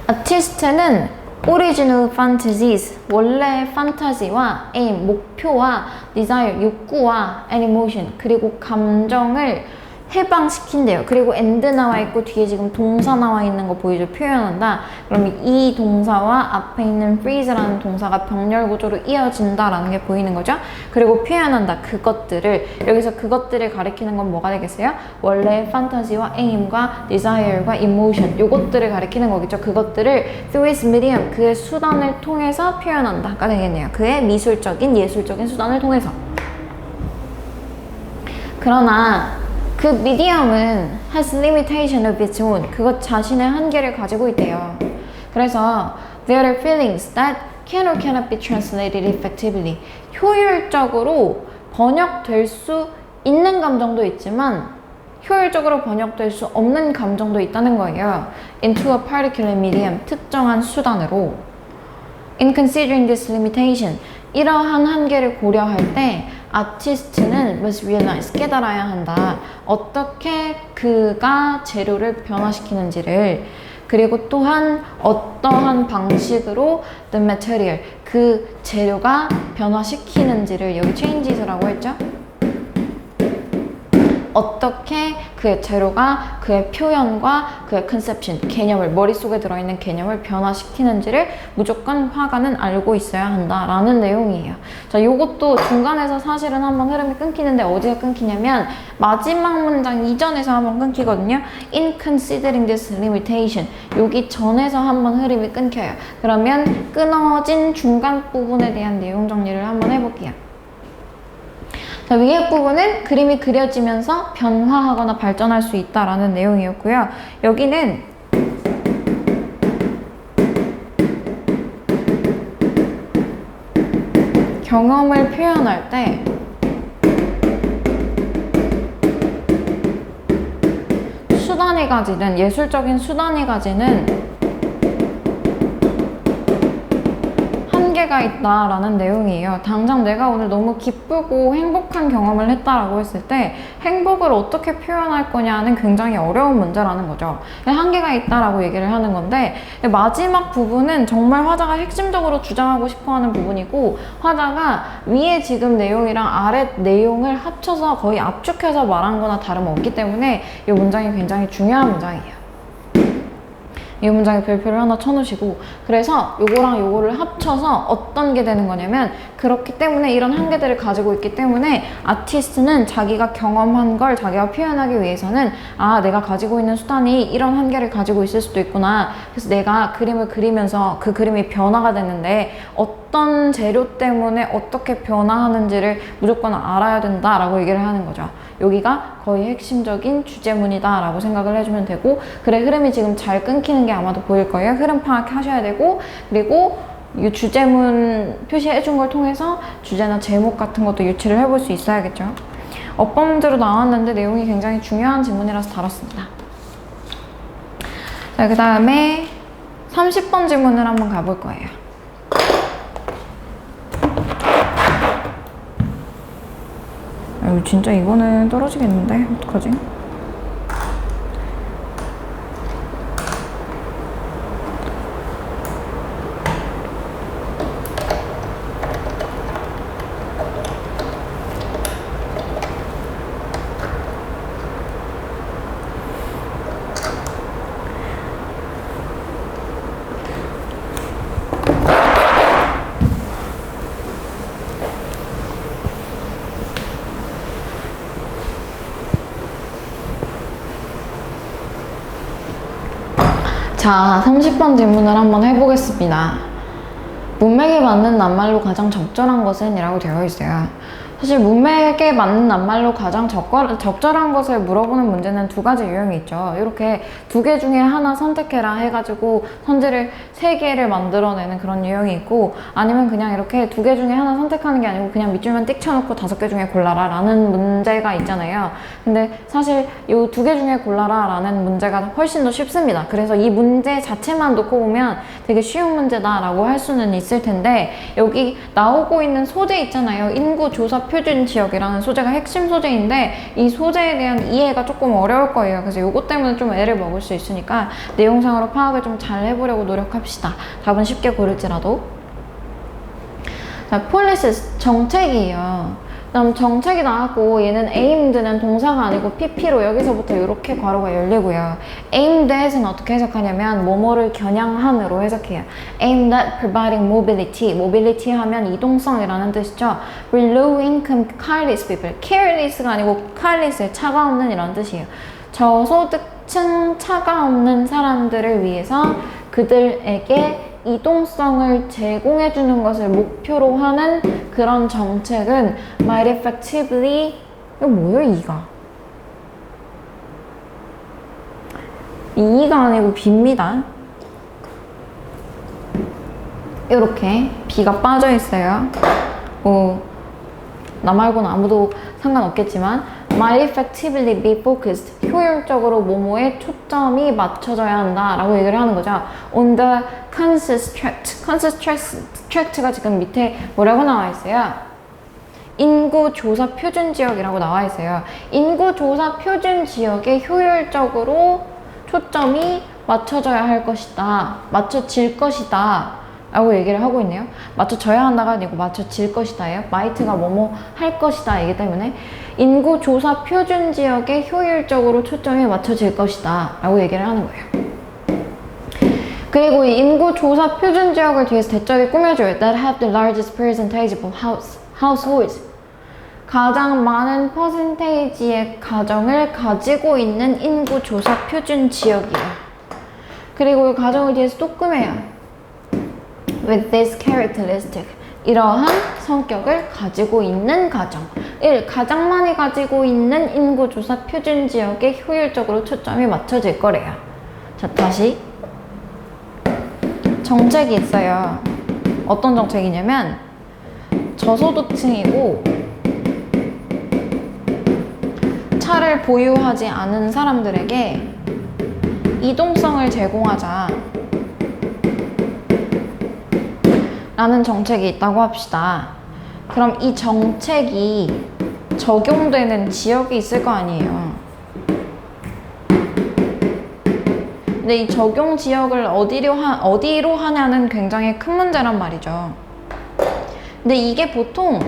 아티스트는 original fantasies, 원래의 판타지와 aim, 목표와 desire, 욕구와 animation, 그리고 감정을 해방시킨대요. 그리고 and 나와 있고 뒤에 지금 동사 나와 있는 거 보이죠? 표현한다. 그럼 이 동사와 앞에 있는 freeze라는 동사가 병렬 구조로 이어진다라는 게 보이는 거죠? 그리고 표현한다. 그것들을, 여기서 그것들을 가리키는 건 뭐가 되겠어요? 원래의 판타지와 aim과 desire과 emotion, 요것들을 가리키는 거겠죠? 그것들을 through his medium, 그의 수단을 통해서 표현한다가 되겠네요. 그의 미술적인, 예술적인 수단을 통해서. 그러나 그 미디엄은 has limitation of its own, 그것 자신의 한계를 가지고 있대요. 그래서 there are feelings that can or cannot be translated effectively, 효율적으로 번역될 수 있는 감정도 있지만 효율적으로 번역될 수 없는 감정도 있다는 거예요. into a particular medium, 특정한 수단으로. In considering this limitation, 이러한 한계를 고려할 때 아티스트는 must realize, 깨달아야 한다. 어떻게 그가 재료를 변화시키는지를, 그리고 또한 어떠한 방식으로 the material, 그 재료가 변화시키는지를, 여기 changes라고 했죠? 어떻게 그의 재료가 그의 표현과 그의 컨셉션, 개념을, 머릿속에 들어있는 개념을 변화시키는지를 무조건 화가는 알고 있어야 한다라는 내용이에요. 자, 요것도 중간에서 사실은 한번 흐름이 끊기는데 어디가 끊기냐면 마지막 문장 이전에서 한번 끊기거든요. In considering this limitation, 여기 전에서 한번 흐름이 끊겨요. 그러면 끊어진 중간 부분에 대한 내용 정리를 한번 해볼게요. 자, 위에 부분은 그림이 그려지면서 변화하거나 발전할 수 있다라는 내용이었고요. 여기는 경험을 표현할 때 수단이 가지는, 예술적인 수단이 가지는 한계가 있다라는 내용이에요. 당장 내가 오늘 너무 기쁘고 행복한 경험을 했다라고 했을 때 행복을 어떻게 표현할 거냐는 굉장히 어려운 문제라는 거죠. 한계가 있다라고 얘기를 하는 건데, 마지막 부분은 정말 화자가 핵심적으로 주장하고 싶어하는 부분이고, 화자가 위에 지금 내용이랑 아래 내용을 합쳐서 거의 압축해서 말한 거나 다름없기 때문에 이 문장이 굉장히 중요한 문장이에요. 이 문장에 별표를 하나 쳐놓으시고, 그래서 요거랑 요거를 합쳐서 어떤 게 되는 거냐면, 그렇기 때문에 이런 한계들을 가지고 있기 때문에 아티스트는 자기가 경험한 걸 자기가 표현하기 위해서는 내가 가지고 있는 수단이 이런 한계를 가지고 있을 수도 있구나. 그래서 내가 그림을 그리면서 그 그림이 변화가 되는데 어떤 재료 때문에 어떻게 변화하는지를 무조건 알아야 된다라고 얘기를 하는 거죠. 여기가 거의 핵심적인 주제문이다 라고 생각을 해주면 되고, 그래, 흐름이 지금 잘 끊기는 게 아마도 보일 거예요. 흐름 파악하셔야 되고, 그리고 이 주제문 표시해 준 걸 통해서 주제나 제목 같은 것도 유치를 해볼 수 있어야겠죠. 어법 문제로 나왔는데 내용이 굉장히 중요한 지문이라서 다뤘습니다. 자, 그 다음에 30번 지문을 한번 가볼 거예요. 진짜 이거는 떨어지겠는데? 어떡하지? 자, 30번 질문을 한번 해보겠습니다. 문맥에 맞는 낱말로 가장 적절한 것은? 이라고 되어 있어요. 사실 문맥에 맞는 낱말로 가장 적절한 것을 물어보는 문제는 두 가지 유형이 있죠. 이렇게 두 개 중에 하나 선택해라 해가지고 선지를 세 개를 만들어내는 그런 유형이 있고, 아니면 그냥 이렇게 두 개 중에 하나 선택하는 게 아니고 그냥 밑줄만 띡 쳐놓고 5개 중에 골라라 라는 문제가 있잖아요. 근데 사실 이 두 개 중에 골라라 라는 문제가 훨씬 더 쉽습니다. 그래서 이 문제 자체만 놓고 보면 되게 쉬운 문제다 라고 할 수는 있을 텐데, 여기 나오고 있는 소재 있잖아요. 인구조사 표준 지역이라는 소재가 핵심 소재인데 이 소재에 대한 이해가 조금 어려울 거예요. 그래서 이것 때문에 좀 애를 먹을 수 있으니까 내용상으로 파악을 좀 잘 해보려고 노력합시다. 답은 쉽게 고를지라도. 자, policies, 정책이에요. 그다음 정책이 나왔고, 얘는 aimed는 동사가 아니고 pp로 여기서부터 이렇게 괄호가 열리고요. aimed at은 어떻게 해석하냐면 뭐뭐를 겨냥한으로 해석해요. aimed at providing mobility, mobility 하면 이동성이라는 뜻이죠. for low income careless people, careless가 아니고 careless, 차가 없는 이런 뜻이에요. 저소득층 차가 없는 사람들을 위해서 그들에게 이동성을 제공해주는 것을 목표로 하는 그런 정책은 might effectively, 이거 뭐예요, 이가? 이가 아니고 B입니다. 이렇게 B가 빠져 있어요. 나 말고는 아무도 상관없겠지만 might effectively be focused, 효율적으로 뭐뭐에 초점이 맞춰져야 한다 라고 얘기를 하는 거죠. on the concentrated 트랙트가 지금 밑에 뭐라고 나와 있어요? 인구조사 표준지역이라고 나와 있어요. 인구조사 표준지역에 효율적으로 초점이 맞춰져야 할 것이다. 맞춰질 것이다. 라고 얘기를 하고 있네요. 맞춰져야 한다가 아니고 맞춰질 것이다예요. 마이트가 뭐뭐 할 것이다 이기 때문에 인구조사 표준지역에 효율적으로 초점이 맞춰질 것이다. 라고 얘기를 하는 거예요. 그리고 이 인구조사 표준지역을 뒤에서 대절이 꾸며줘요. That have the largest percentage of households. 가장 많은 퍼센테이지의 가정을 가지고 있는 인구조사 표준지역이에요. 그리고 이 가정을 뒤에서 또 꾸며요. With this characteristic. 이러한 성격을 가지고 있는 가정. 1. 가장 많이 가지고 있는 인구조사 표준지역에 효율적으로 초점이 맞춰질 거래요. 자, 다시. 정책이 있어요. 어떤 정책이냐면 저소득층이고 차를 보유하지 않은 사람들에게 이동성을 제공하자 라는 정책이 있다고 합시다. 그럼 이 정책이 적용되는 지역이 있을 거 아니에요. 근데 이 적용 지역을 어디로 하냐는 굉장히 큰 문제란 말이죠. 근데 이게 보통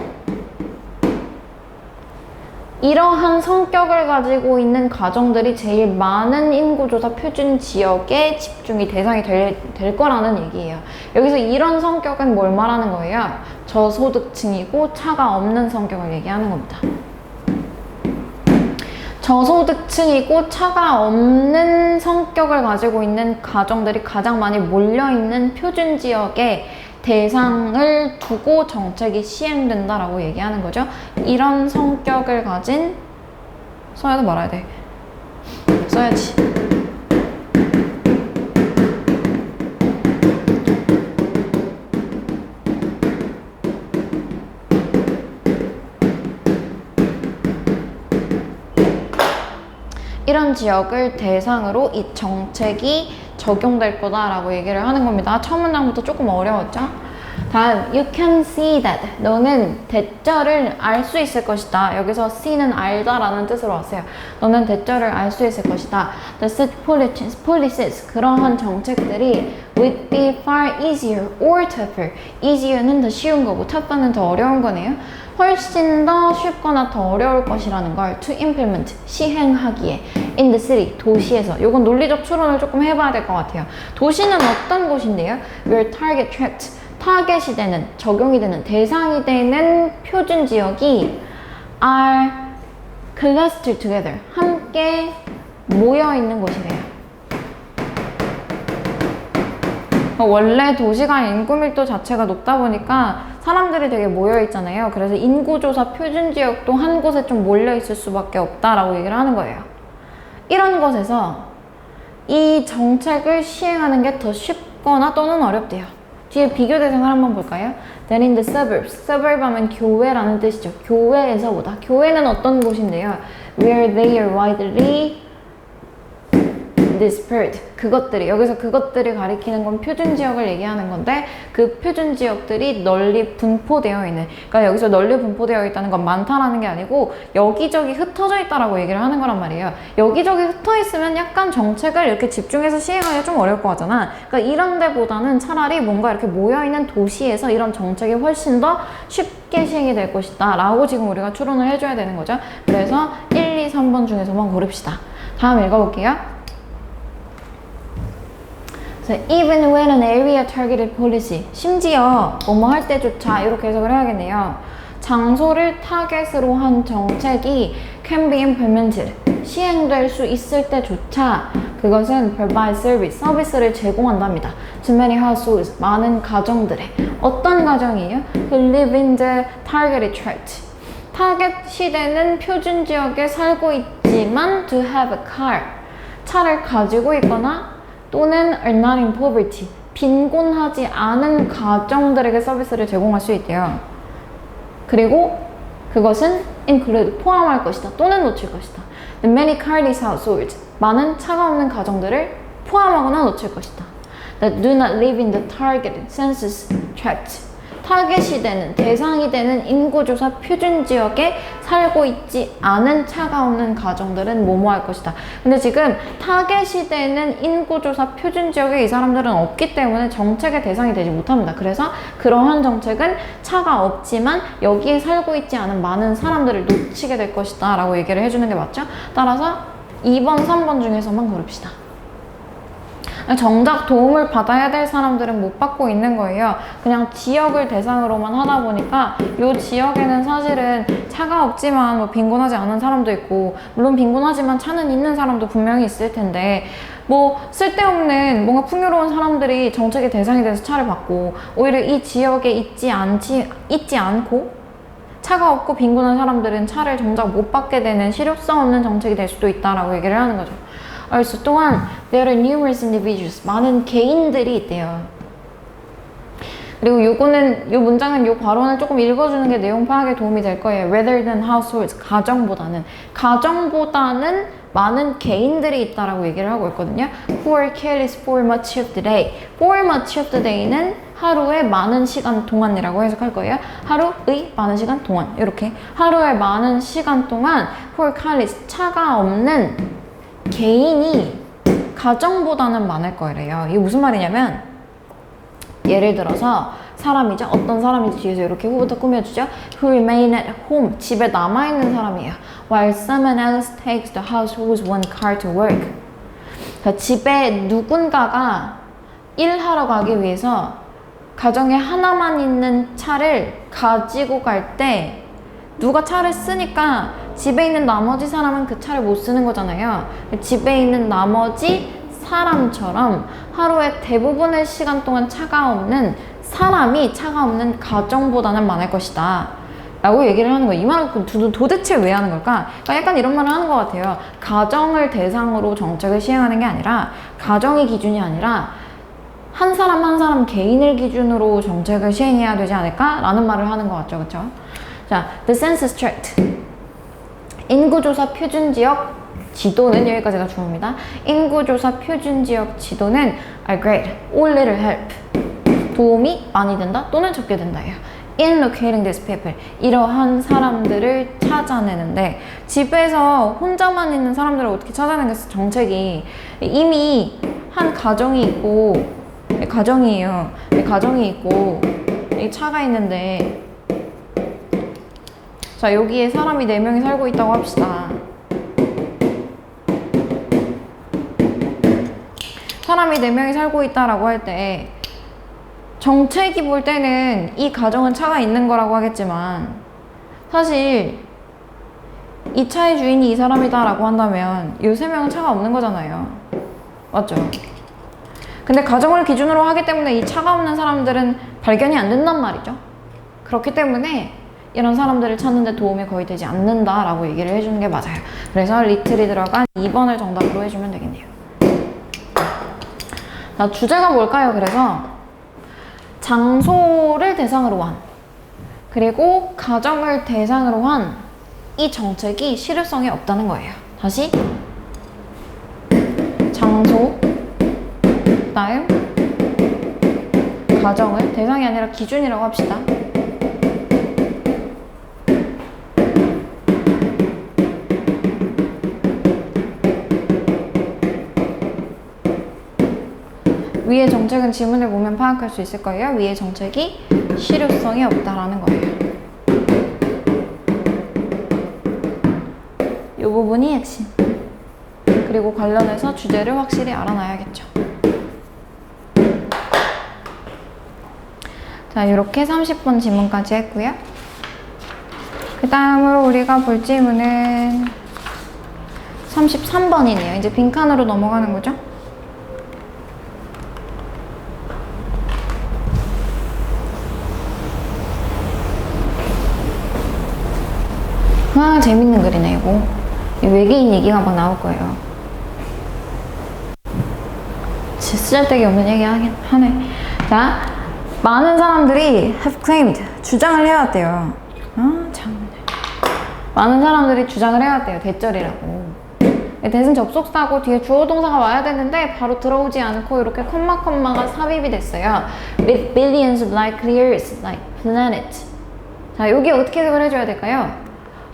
이러한 성격을 가지고 있는 가정들이 제일 많은 인구조사 표준 지역에 집중이 대상이 될 거라는 얘기예요. 여기서 이런 성격은 뭘 말하는 거예요? 저소득층이고 차가 없는 성격을 얘기하는 겁니다. 저소득층이고 차가 없는 성격을 가지고 있는 가정들이 가장 많이 몰려있는 표준 지역에 대상을 두고 정책이 시행된다라고 얘기하는 거죠. 이런 성격을 가진 써야도 말아야 돼. 써야지. 이런 지역을 대상으로 이 정책이 적용될 거다라고 얘기를 하는 겁니다. 첫 문장부터 조금 어려웠죠? 다음, you can see that. 너는 대절을 알 수 있을 것이다. 여기서 see는 알다라는 뜻으로 왔어요. 너는 대절을 알 수 있을 것이다. The such policies, 그러한 정책들이 would be far easier or tougher. easier는 더 쉬운 거고 tougher는 더 어려운 거네요. 훨씬 더 쉽거나 더 어려울 것이라는 걸 to implement, 시행하기에 in the city, 도시에서. 요건 논리적 추론을 조금 해봐야 될 것 같아요. 도시는 어떤 곳인데요? Where target tracked, 타겟이 되는, 적용이 되는, 대상이 되는 표준 지역이 are clustered together, 함께 모여 있는 곳이래요. 원래 도시가 인구 밀도 자체가 높다 보니까 사람들이 되게 모여 있잖아요. 그래서 인구조사 표준 지역도 한 곳에 좀 몰려 있을 수밖에 없다라고 얘기를 하는 거예요. 이런 곳에서 이 정책을 시행하는 게 더 쉽거나 또는 어렵대요. 뒤에 비교 대상을 한번 볼까요? Then in the suburbs. suburb 하면 교외라는 뜻이죠. 교외에서보다. 교외는 어떤 곳인데요? Where they are widely dispersed. 그것들이, 여기서 그것들이 가리키는 건 표준 지역을 얘기하는 건데 그 표준 지역들이 널리 분포되어 있는, 그러니까 여기서 널리 분포되어 있다는 건 많다라는 게 아니고 여기저기 흩어져 있다라고 얘기를 하는 거란 말이에요. 여기저기 흩어 있으면 약간 정책을 이렇게 집중해서 시행하기가 좀 어려울 것 같잖아. 그러니까 이런 데보다는 차라리 뭔가 이렇게 모여있는 도시에서 이런 정책이 훨씬 더 쉽게 시행이 될 것이다 라고 지금 우리가 추론을 해줘야 되는 거죠. 그래서 1, 2, 3번 중에서만 고릅시다. 다음 읽어볼게요. Even when an area targeted policy, 심지어 뭐뭐 할 때조차 이렇게 해석을 해야겠네요. 장소를 타겟으로 한 정책이 can be implemented, 시행될 수 있을 때조차 그것은 provide service, 서비스를 제공한답니다. To many households, 많은 가정들에. 어떤 가정이에요? Who live in the targeted tract. 타겟이 되는 표준 지역에 살고 있지만 to have a car, 차를 가지고 있거나 또는 are not in poverty, 빈곤하지 않은 가정들에게 서비스를 제공할 수 있대요. 그리고 그것은 include, 포함할 것이다. 또는 놓칠 것이다. The many carless households, 많은 차가 없는 가정들을 포함하거나 놓칠 것이다. That do not live in the targeted census tract, 타겟이 되는, 대상이 되는 인구조사 표준지역에 살고 있지 않은 차가 없는 가정들은 뭐뭐 할 것이다. 근데 지금 타겟이 되는 인구조사 표준지역에 이 사람들은 없기 때문에 정책의 대상이 되지 못합니다. 그래서 그러한 정책은 차가 없지만 여기에 살고 있지 않은 많은 사람들을 놓치게 될 것이다 라고 얘기를 해주는 게 맞죠? 따라서 2번, 3번 중에서만 고릅시다. 정작 도움을 받아야 될 사람들은 못 받고 있는 거예요. 그냥 지역을 대상으로만 하다 보니까 이 지역에는 사실은 차가 없지만 뭐 빈곤하지 않은 사람도 있고, 물론 빈곤하지만 차는 있는 사람도 분명히 있을 텐데, 뭐 쓸데없는 뭔가 풍요로운 사람들이 정책의 대상이 돼서 차를 받고, 오히려 이 지역에 있지 않고 차가 없고 빈곤한 사람들은 차를 정작 못 받게 되는 실효성 없는 정책이 될 수도 있다라고 얘기를 하는 거죠. 그래서 또한 there are numerous individuals, 많은 개인들이 있대요. 그리고 요거는, 요 문장은, 요 괄호는 조금 읽어주는 게 내용 파악에 도움이 될 거예요. rather than households, 가정보다는 많은 개인들이 있다라고 얘기를 하고 있거든요. who are careless for much of the day. for much of the day는 하루의 많은 시간 동안이라고 해석할 거예요. 하루의 많은 시간 동안, 이렇게 하루의 많은 시간 동안 who are careless, 차가 없는 개인이 가정보다는 많을 거래요. 이게 무슨 말이냐면, 예를 들어서 사람이죠. 어떤 사람인지 뒤에서 이렇게 후부터 꾸며주죠. Who remain at home, 집에 남아있는 사람이에요. While someone else takes the household's one car to work. 그러니까 집에 누군가가 일하러 가기 위해서 가정에 하나만 있는 차를 가지고 갈 때, 누가 차를 쓰니까 집에 있는 나머지 사람은 그 차를 못 쓰는 거잖아요. 집에 있는 나머지 사람처럼 하루에 대부분의 시간 동안 차가 없는 사람이 차가 없는 가정보다는 많을 것이다 라고 얘기를 하는 거예요. 이 말은 도대체 왜 하는 걸까? 그러니까 약간 이런 말을 하는 것 같아요. 가정을 대상으로 정책을 시행하는 게 아니라, 가정이 기준이 아니라 한 사람 한 사람 개인을 기준으로 정책을 시행해야 되지 않을까? 라는 말을 하는 것 같죠. 그쵸? 자, The Census Tract, 인구조사 표준지역 지도는, 여기까지가 주어입니다. 인구조사 표준지역 지도는 are great or little help, 도움이 많이 된다 또는 적게 된다예요. in locating these people, 이러한 사람들을 찾아내는데, 집에서 혼자만 있는 사람들을 어떻게 찾아내겠어? 정책이 이미 한 가정이 있고, 가정이에요. 가정이 있고 이 차가 있는데, 자, 여기에 사람이 4명이 살고 있다고 합시다. 사람이 4명이 살고 있다라고 할 때 정책이 볼 때는 이 가정은 차가 있는 거라고 하겠지만, 사실 이 차의 주인이 이 사람이다 라고 한다면 이 3명은 차가 없는 거잖아요. 맞죠? 근데 가정을 기준으로 하기 때문에 이 차가 없는 사람들은 발견이 안 된단 말이죠. 그렇기 때문에 이런 사람들을 찾는 데 도움이 거의 되지 않는다라고 얘기를 해주는 게 맞아요. 그래서 리틀이 들어간 2번을 정답으로 해주면 되겠네요. 자, 주제가 뭘까요? 그래서 장소를 대상으로 한, 그리고 가정을 대상으로 한 이 정책이 실효성이 없다는 거예요. 다시, 장소, 다음 가정을 대상이 아니라 기준이라고 합시다. 위의 정책은 지문을 보면 파악할 수 있을 거예요. 위의 정책이 실효성이 없다라는 거예요. 이 부분이 핵심. 그리고 관련해서 주제를 확실히 알아놔야겠죠. 자, 이렇게 30번 지문까지 했고요. 그 다음으로 우리가 볼 질문은 33번이네요. 이제 빈칸으로 넘어가는 거죠. 아, 재밌는 글이네, 이거. 외계인 얘기가 막 나올 거예요. 쓸데기 없는 얘기 하네. 자, 많은 사람들이 have claimed, 주장을 해왔대요. 아, 참. 많은 사람들이 주장을 해왔대요. 대절이라고. that은 접속사고 뒤에 주어 동사가 와야 되는데 바로 들어오지 않고 이렇게 콤마가 삽입이 됐어요. With billions of light years like planet. 자, 여기 어떻게 해석을 해줘야 될까요?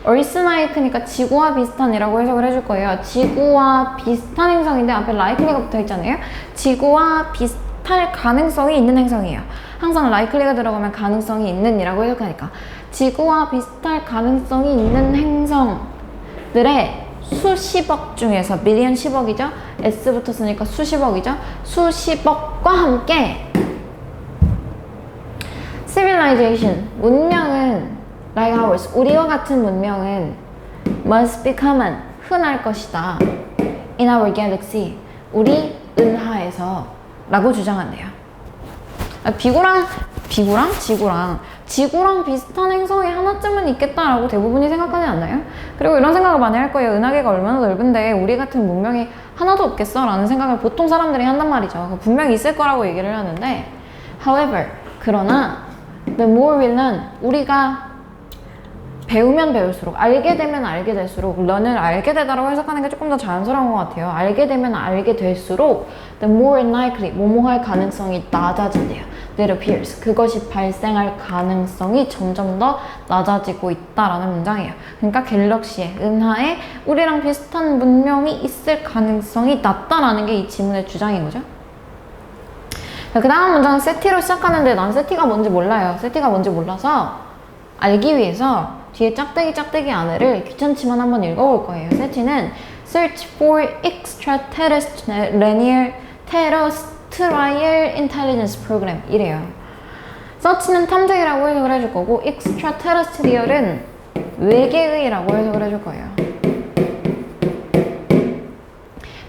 Earth-like니까 지구와 비슷한이라고 해석을 해줄 거예요. 지구와 비슷한 행성인데 앞에 likely가 붙어 있잖아요. 지구와 비슷할 가능성이 있는 행성이에요. 항상 likely가 들어가면 가능성이 있는 이라고 해석하니까 지구와 비슷할 가능성이 있는 행성들의 수십억 중에서 밀리언 10억이죠? S 붙었으니까 수십억이죠? 수십억과 함께 civilization, 문명은 like ours, 우리와 같은 문명은 must become, 흔할 것이다. in our galaxy, 우리 은하에서 라고 주장한대요. 지구랑 비슷한 행성이 하나쯤은 있겠다라고 대부분이 생각하지 않나요? 그리고 이런 생각을 많이 할 거예요. 은하계가 얼마나 넓은데 우리 같은 문명이 하나도 없겠어? 라는 생각을 보통 사람들이 한단 말이죠. 분명히 있을 거라고 얘기를 하는데 however, 그러나 the more we learn, 우리가 배우면 배울수록, 알게 되면 알게 될수록, learn을 알게 되다라고 해석하는 게 조금 더 자연스러운 것 같아요. 알게 되면 알게 될수록 the more likely, 뭐뭐할 가능성이 낮아진대요. That appears, 그것이 발생할 가능성이 점점 더 낮아지고 있다라는 문장이에요. 그러니까 갤럭시에, 은하에 우리랑 비슷한 문명이 있을 가능성이 낮다라는 게 이 지문의 주장인 거죠. 그 다음 문장은 세티로 시작하는데 난 세티가 뭔지 몰라요. 세티가 뭔지 몰라서 알기 위해서 뒤에 짝대기 안에를 귀찮지만 한번 읽어볼 거예요. 세티는 Search for extraterrestrial intelligence program 이래요. Search는 탐색이라고 해석을 해줄 거고 extraterrestrial은 외계의라고 해석을 해줄 거예요.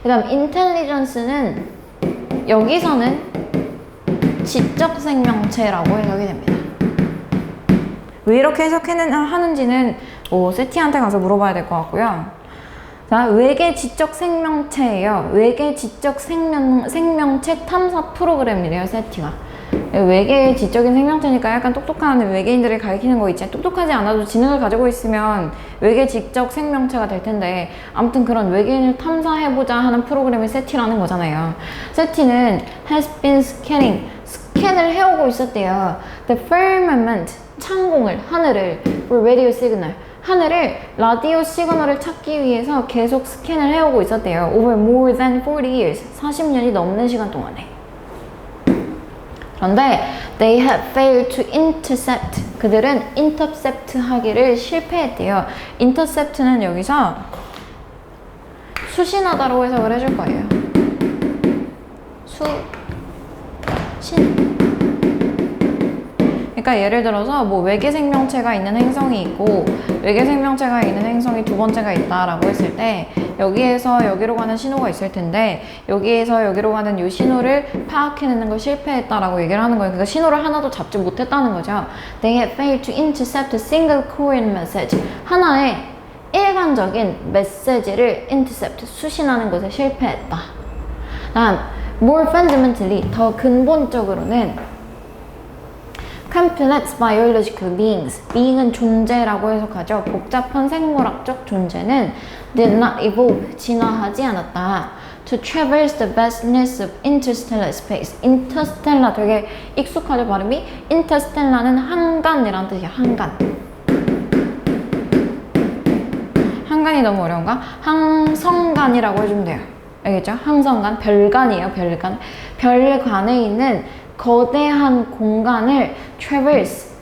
그 다음 intelligence는 여기서는 지적 생명체라고 해석이 됩니다. 왜 이렇게 해석하는지는 세티한테 가서 물어봐야 될 것 같고요. 자, 외계 지적 생명체예요. 외계 지적 생명체 탐사 프로그램이래요, 세티가. 외계의 지적인 생명체니까 약간 똑똑한 외계인들을 가리키는 거 있지. 똑똑하지 않아도 지능을 가지고 있으면 외계 지적 생명체가 될 텐데 아무튼 그런 외계인을 탐사해보자 하는 프로그램이 세티라는 거잖아요. 세티는 has been 스캔을 해오고 있었대요. The firmament, 창공을, 하늘을, for radio signal, 하늘을, 라디오 시그널을 찾기 위해서 계속 스캔을 해오고 있었대요. Over more than 40 years, 40년이 넘는 시간 동안에. 그런데 they had failed to intercept, 그들은 intercept 하기를 실패했대요. intercept는 여기서 수신하다로 해석을 해줄 거예요. 그러니까 예를 들어서 뭐 외계 생명체가 있는 행성이 있고 외계 생명체가 있는 행성이 두 번째가 있다라고 했을 때 여기에서 여기로 가는 신호가 있을 텐데 여기에서 여기로 가는 이 신호를 파악해내는 걸 실패했다라고 얘기를 하는 거예요. 그러니까 신호를 하나도 잡지 못했다는 거죠. They had failed to intercept a single coherent message. 하나의 일관적인 메시지를 intercept, 수신하는 것에 실패했다. 다음, more fundamentally, 더 근본적으로는 complex biological beings, being은 존재라고 해석하죠. 복잡한 생물학적 존재는 did not evolve, 진화하지 않았다. To traverse the vastness of interstellar space. interstellar 되게 익숙하죠, 발음이? interstellar는 한간이라는 뜻이야, 한간. 한간이 너무 어려운가? 항성간이라고 해주면 돼요. 알겠죠? 항성간, 별간이에요, 별간. 별간에 있는 거대한 공간을 traverse,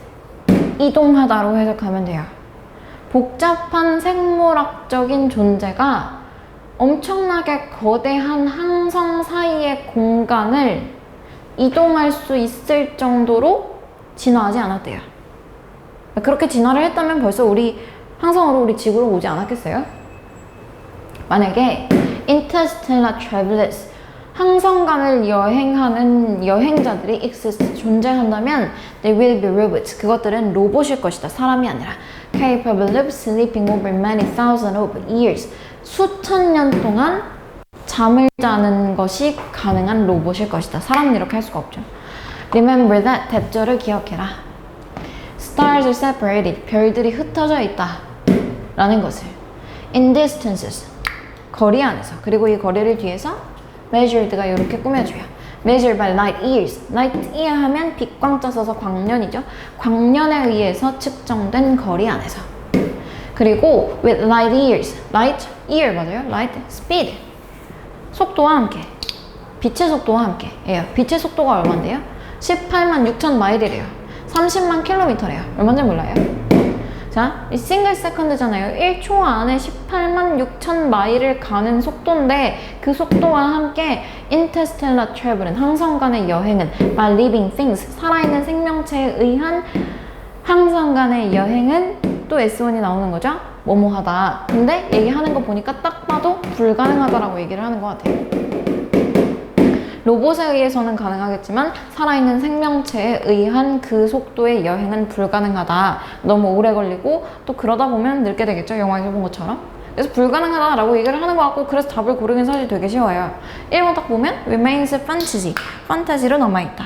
이동하다로 해석하면 돼요. 복잡한 생물학적인 존재가 엄청나게 거대한 항성 사이의 공간을 이동할 수 있을 정도로 진화하지 않았대요. 그렇게 진화를 했다면 벌써 우리 항성으로 우리 지구로 오지 않았겠어요? 만약에 interstellar travelers, 항성간을 여행하는 여행자들이 exist, 존재한다면 they will be robots, 그것들은 로봇일 것이다, 사람이 아니라. capable of sleeping over many thousand of years, 수천 년 동안 잠을 자는 것이 가능한 로봇일 것이다. 사람은 이렇게 할 수가 없죠. Remember that, 대절을 기억해라. Stars are separated, 별들이 흩어져 있다 라는 것을. In distances, 거리 안에서. 그리고 이 거리를 뒤에서 measured가 이렇게 꾸며줘요. measured by light years. light year 하면 빛광자 써서 광년이죠. 광년에 의해서 측정된 거리 안에서. 그리고 with light years. light year 맞아요. light speed. 속도와 함께. 빛의 속도와 함께. 예요. 빛의 속도가 얼마인데요? 18만 6천 마일이래요. 30만 킬로미터래요. 얼마인지 몰라요? 자, 이 싱글 세컨드잖아요. 1초 안에 18만 6천 마일을 가는 속도인데 그 속도와 함께 interstellar travel은 항성간의 여행은 by living things 살아있는 생명체에 의한 항성간의 여행은 또 S1이 나오는 거죠. 뭐뭐하다. 근데 얘기하는 거 보니까 딱 봐도 불가능하다라고 얘기를 하는 것 같아요. 로봇에 의해서는 가능하겠지만 살아있는 생명체에 의한 그 속도의 여행은 불가능하다. 너무 오래 걸리고 또 그러다 보면 늙게 되겠죠. 영화에서 본 것처럼. 그래서 불가능하다라고 얘기를 하는 것 같고 그래서 답을 고르긴 사실 되게 쉬워요. 1번 딱 보면 remains fantasy. 판타지로 남아있다.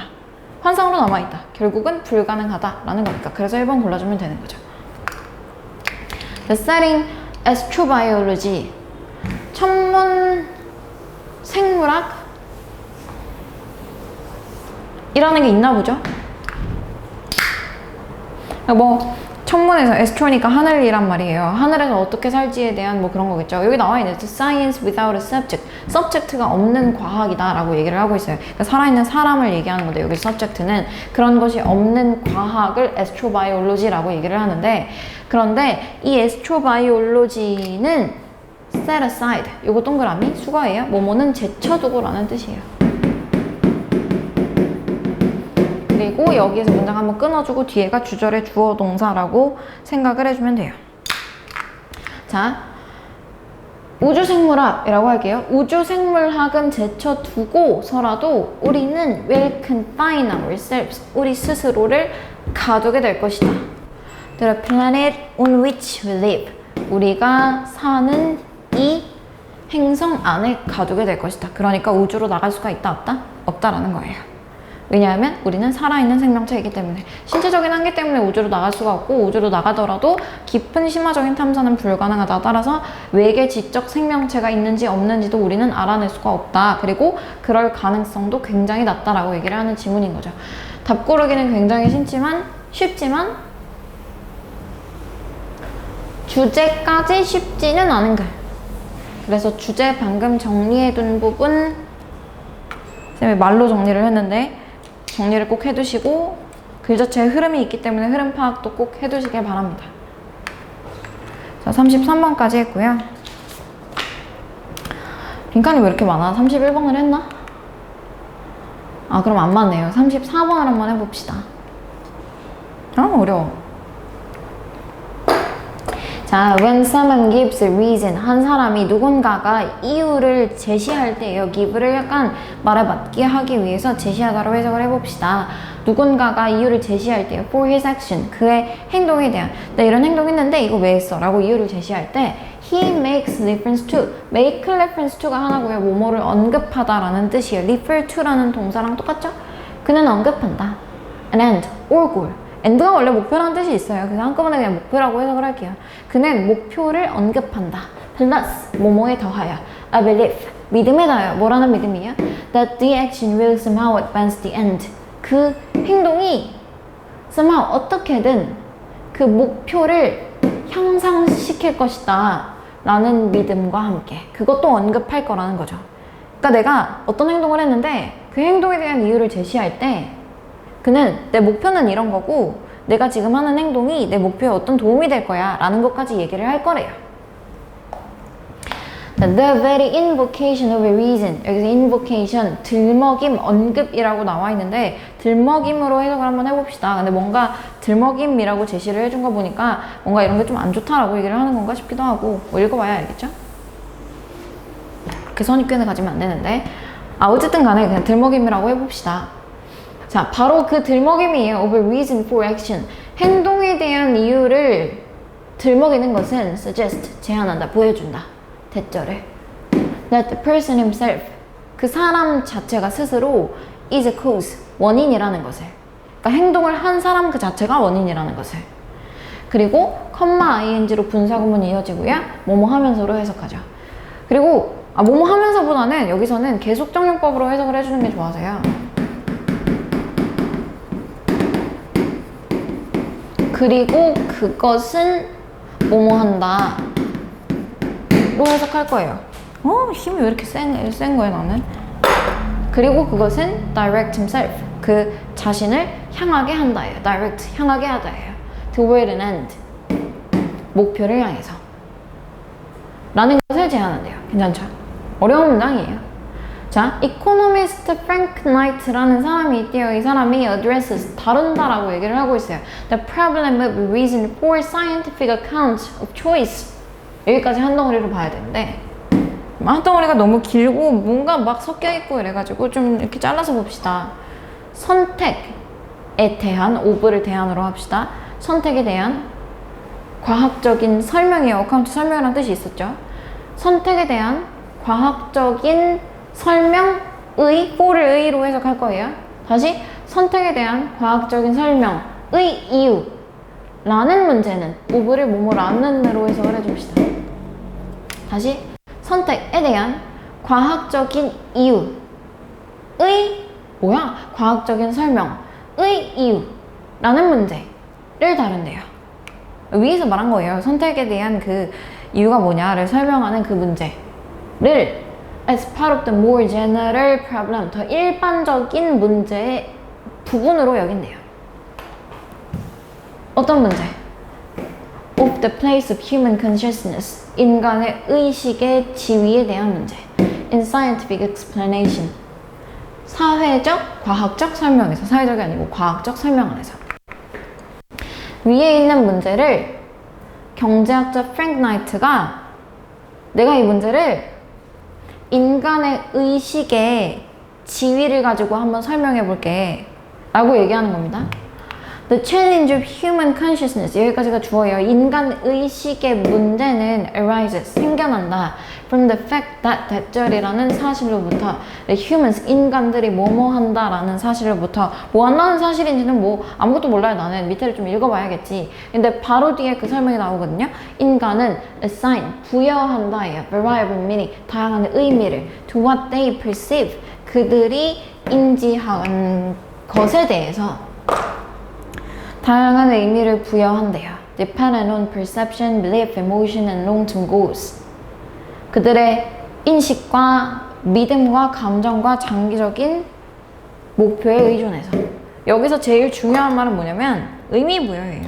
환상으로 남아있다. 결국은 불가능하다라는 거니까. 그래서 1번 골라주면 되는 거죠. The setting astrobiology. 천문 생물학 이라는 게 있나 보죠? 뭐 천문에서 astro니까 하늘이란 말이에요. 하늘에서 어떻게 살지에 대한 뭐 그런 거겠죠. 여기 나와 있는 science without a subject. subject가 없는 과학이다 라고 얘기를 하고 있어요. 그러니까 살아있는 사람을 얘기하는 건데 여기 subject는 그런 것이 없는 과학을 astrobiology라고 얘기를 하는데 그런데 이 astrobiology는 set aside. 요거 동그라미 수거예요. 뭐뭐는 제쳐두고 라는 뜻이에요. 그리고 여기에서 문장 한번 끊어주고 뒤에가 주절의 주어 동사라고 생각을 해주면 돼요. 자, 우주생물학이라고 할게요. 우주생물학은 제쳐두고서라도 우리는 will confine ourselves. 우리 스스로를 가두게 될 것이다. The planet on which we live. 우리가 사는 이 행성 안에 가두게 될 것이다. 그러니까 우주로 나갈 수가 있다 없다? 없다라는 거예요. 왜냐하면 우리는 살아있는 생명체이기 때문에 신체적인 한계 때문에 우주로 나갈 수가 없고 우주로 나가더라도 깊은 심화적인 탐사는 불가능하다. 따라서 외계 지적 생명체가 있는지 없는지도 우리는 알아낼 수가 없다. 그리고 그럴 가능성도 굉장히 낮다라고 얘기를 하는 지문인 거죠. 답 고르기는 굉장히 쉽지만 주제까지 쉽지는 않은 글. 그래서 주제 방금 정리해둔 부분 쌤이 말로 정리를 했는데 정리를 꼭 해두시고 글 자체에 흐름이 있기 때문에 흐름 파악도 꼭 해두시길 바랍니다. 자, 33번까지 했고요. 빈칸이 왜 이렇게 많아? 31번을 했나? 아, 그럼 안 맞네요. 34번을 한번 해봅시다. 어려워. 자, when someone gives a reason. 한 사람이 누군가가 이유를 제시할 때요. give를 약간 말해받게 하기 위해서 제시하다로 해석을 해봅시다. 누군가가 이유를 제시할 때요. for his action. 그의 행동에 대한. 나 이런 행동 했는데 이거 왜 했어? 라고 이유를 제시할 때 he makes reference to. make reference to가 하나고요. 뭐뭐를 언급하다 라는 뜻이에요. refer to라는 동사랑 똑같죠? 그는 언급한다. an end or goal. end가 원래 목표라는 뜻이 있어요. 그래서 한꺼번에 그냥 목표라고 해석을 할게요. 그는 목표를 언급한다. plus 뭐뭐에 더하여 a belief 믿음에 더하여 뭐라는 믿음이에요? that the action will somehow advance the end. 그 행동이 somehow 어떻게든 그 목표를 향상시킬 것이다 라는 믿음과 함께 그것도 언급할 거라는 거죠. 그러니까 내가 어떤 행동을 했는데 그 행동에 대한 이유를 제시할 때 그는 내 목표는 이런 거고 내가 지금 하는 행동이 내 목표에 어떤 도움이 될 거야 라는 것까지 얘기를 할 거래요. The very invocation of a reason. 여기서 invocation, 들먹임, 언급이라고 나와 있는데 들먹임으로 해석을 한번 해봅시다. 근데 뭔가 들먹임이라고 제시를 해준 거 보니까 뭔가 이런 게 좀 안 좋다라고 얘기를 하는 건가 싶기도 하고 뭐 읽어봐야 알겠죠? 그렇게 선입견을 가지면 안 되는데 어쨌든 간에 그냥 들먹임이라고 해봅시다. 자, 바로 그 들먹임이에요. of a reason for action. 행동에 대한 이유를 들먹이는 것은 suggest, 제안한다, 보여준다. 대절을. that the person himself, 그 사람 자체가 스스로 is a cause, 원인이라는 것을. 그러니까 행동을 한 사람 그 자체가 원인이라는 것을. 그리고 컴마 ing로 분사구문이 이어지고요. 뭐뭐 하면서로 해석하죠. 그리고 그리고 뭐뭐 하면서보다는 여기서는 계속 정용법으로 해석을 해주는 게 좋아서요. 그리고 그것은 뭐뭐 한다 로 해석할 거예요. 힘이 왜 이렇게 센 거야 나는? 그리고 그것은 direct himself, 그 자신을 향하게 한다예요. direct, 향하게 하다예요. toward an end, 목표를 향해서 라는 것을 제안한대요. 괜찮죠? 어려운 문장이에요. 자, economist Frank Knight라는 사람이 있대요. 이 사람이 addresses, 다룬다라고 얘기를 하고 있어요. The problem of reason for scientific accounts of choice. 여기까지 한 덩어리로 봐야 되는데 한 덩어리가 너무 길고 뭔가 막 섞여 있고 이래가지고 좀 이렇게 잘라서 봅시다. 선택에 대한, of를 대안으로 합시다. 선택에 대한 과학적인 설명이에요. 어카운트 설명이라는 뜻이 있었죠. 선택에 대한 과학적인 설명의, for를 의로 해석할 거예요. 다시, 선택에 대한 과학적인 설명의 이유 라는 문제는 of를 뭐뭐라는으로 해석을 해줍시다. 다시, 선택에 대한 과학적인 이유의 과학적인 설명의 이유라는 문제를 다룬대요. 위에서 말한 거예요. 선택에 대한 그 이유가 뭐냐를 설명하는 그 문제를 as part of the more general problem, 더 일반적인 문제의 부분으로 여긴대요. 어떤 문제? of the place of human consciousness, 인간의 의식의 지위에 대한 문제. in scientific explanation, 사회적, 과학적 설명에서, 사회적이 아니고 과학적 설명 안에서. 위에 있는 문제를 경제학자 프랭크 나이트가 내가 이 문제를 인간의 의식의 지위를 가지고 한번 설명해 볼게 라고 얘기하는 겁니다. The challenge of human consciousness, 여기까지가 주어예요. 인간 의식의 문제는 arises, 생겨난다. From the fact that 대절이라는 사실로부터 the humans, 인간들이 뭐뭐 한다라는 사실로부터 뭐 한다는 사실인지는 뭐 아무것도 몰라요. 나는 밑에를 좀 읽어봐야겠지. 근데 바로 뒤에 그 설명이 나오거든요. 인간은 assign, 부여한다예요. variable meaning, 다양한 의미를 to what they perceive, 그들이 인지한 것에 대해서 다양한 의미를 부여한대요. Dependent on perception, belief, emotion, and long-term goals. 그들의 인식과 믿음과 감정과 장기적인 목표에 의존해서. 여기서 제일 중요한 말은 뭐냐면 의미 부여예요.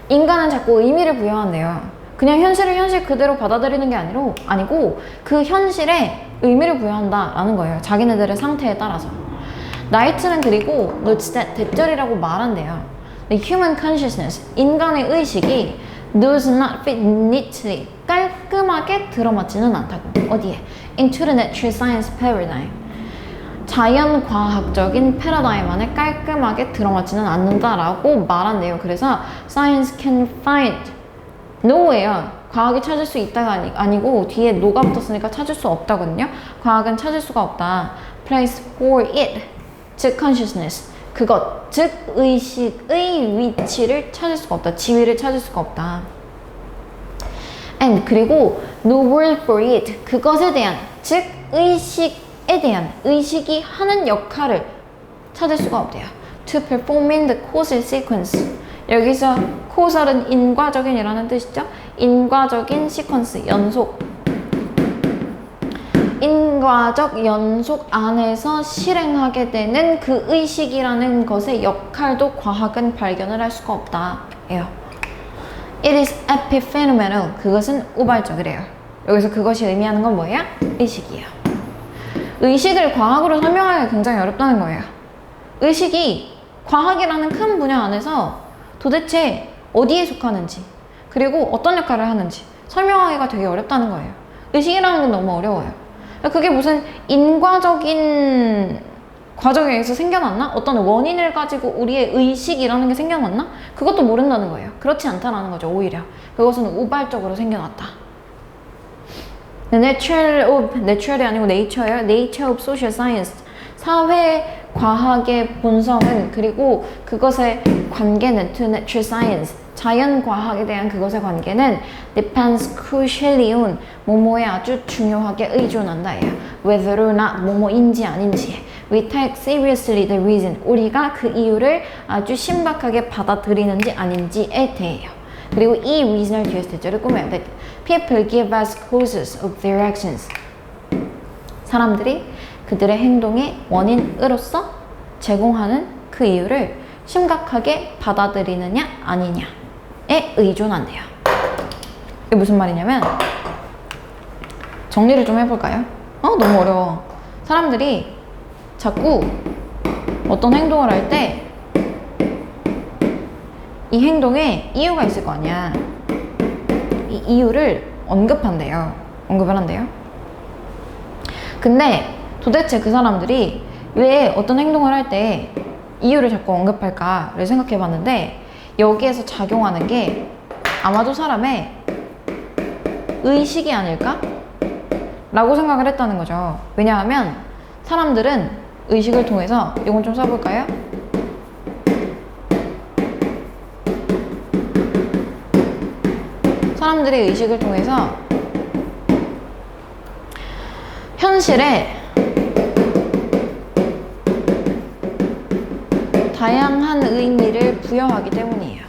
인간은 자꾸 의미를 부여한대요. 그냥 현실을 현실 그대로 받아들이는 게 아니고 그 현실에 의미를 부여한다라는 거예요. 자기네들의 상태에 따라서. 나이트는 그리고 너 진짜 대절이라고 말한대요. The human consciousness, 인간의 의식이 does not fit neatly, 깔끔하게 들어맞지는 않다고. 어디에? Into the natural science paradigm. 자연과학적인 패러다임 안에 깔끔하게 들어맞지는 않는다라고 말한대요. 그래서 science can find no예요. 과학이 찾을 수 있다가 아니고 뒤에 no가 붙었으니까 찾을 수 없다거든요. 과학은 찾을 수가 없다. place for it, 즉 consciousness, 그것, 즉 의식의 위치를 찾을 수가 없다. 지위를 찾을 수가 없다. and 그리고 no word for it, 그것에 대한, 즉 의식에 대한, 의식이 하는 역할을 찾을 수가 없대요. to perform in the causal sequence, 여기서 causal은 인과적인이라는 뜻이죠. 인과적인 시퀀스, 연속, 인과적 연속 안에서 실행하게 되는 그 의식이라는 것의 역할도 과학은 발견을 할 수가 없다. 예요. It is epiphenomenal. 그것은 우발적이래요. 여기서 그것이 의미하는 건 뭐예요? 의식이에요. 의식을 과학으로 설명하기가 굉장히 어렵다는 거예요. 의식이 과학이라는 큰 분야 안에서 도대체 어디에 속하는지, 그리고 어떤 역할을 하는지 설명하기가 되게 어렵다는 거예요. 의식이라는 건 너무 어려워요. 그게 무슨 인과적인 과정에 의해서 생겨났나? 어떤 원인을 가지고 우리의 의식이라는 게 생겨났나? 그것도 모른다는 거예요. 그렇지 않다라는 거죠, 오히려. 그것은 우발적으로 생겨났다. natural이 아니고 nature예요. nature of social science. 사회 과학의 본성은 그리고 그것의 관계는 to natural science 자연 과학에 대한 그것의 관계는 depends crucially on 뭐뭐에 아주 중요하게 의존한다예요. whether or not 뭐뭐인지 아닌지 we take seriously the reason 우리가 그 이유를 아주 심각하게 받아들이는지 아닌지에 대해요. 그리고 이 reason을 뒤에서 대절을 꾸며야 돼. People give us causes of their actions. 사람들이 그들의 행동의 원인으로서 제공하는 그 이유를 심각하게 받아들이느냐 아니냐에 의존한대요. 이게 무슨 말이냐면 정리를 좀 해볼까요? 너무 어려워. 사람들이 자꾸 어떤 행동을 할 때 이 행동에 이유가 있을 거 아니야. 이 이유를 언급을 한대요. 근데 도대체 그 사람들이 왜 어떤 행동을 할 때 이유를 자꾸 언급할까를 생각해 봤는데 여기에서 작용하는 게 아마도 사람의 의식이 아닐까? 라고 생각을 했다는 거죠. 왜냐하면 사람들은 의식을 통해서 이건 좀 써볼까요? 사람들의 의식을 통해서 현실에 다양한 의미를 부여하기 때문이에요.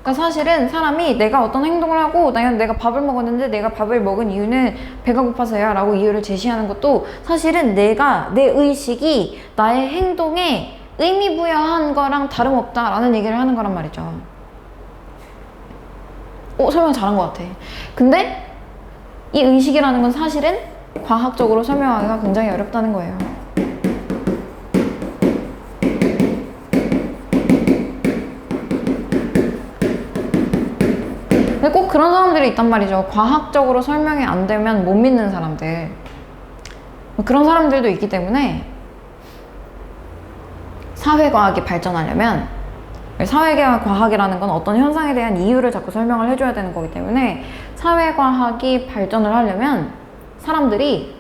그러니까 사실은 사람이 내가 어떤 행동을 하고 내가 밥을 먹었는데 내가 밥을 먹은 이유는 배가 고파서야 라고 이유를 제시하는 것도 사실은 내 의식이 나의 행동에 의미 부여한 거랑 다름없다라는 얘기를 하는 거란 말이죠. 설명 잘한 것 같아. 근데 이 의식이라는 건 사실은 과학적으로 설명하기가 굉장히 어렵다는 거예요. 근데 꼭 그런 사람들이 있단 말이죠. 과학적으로 설명이 안 되면 못 믿는 사람들. 그런 사람들도 있기 때문에 사회과학이 발전하려면 사회과학이라는 건 어떤 현상에 대한 이유를 자꾸 설명을 해줘야 되는 거기 때문에 사회과학이 발전을 하려면 사람들이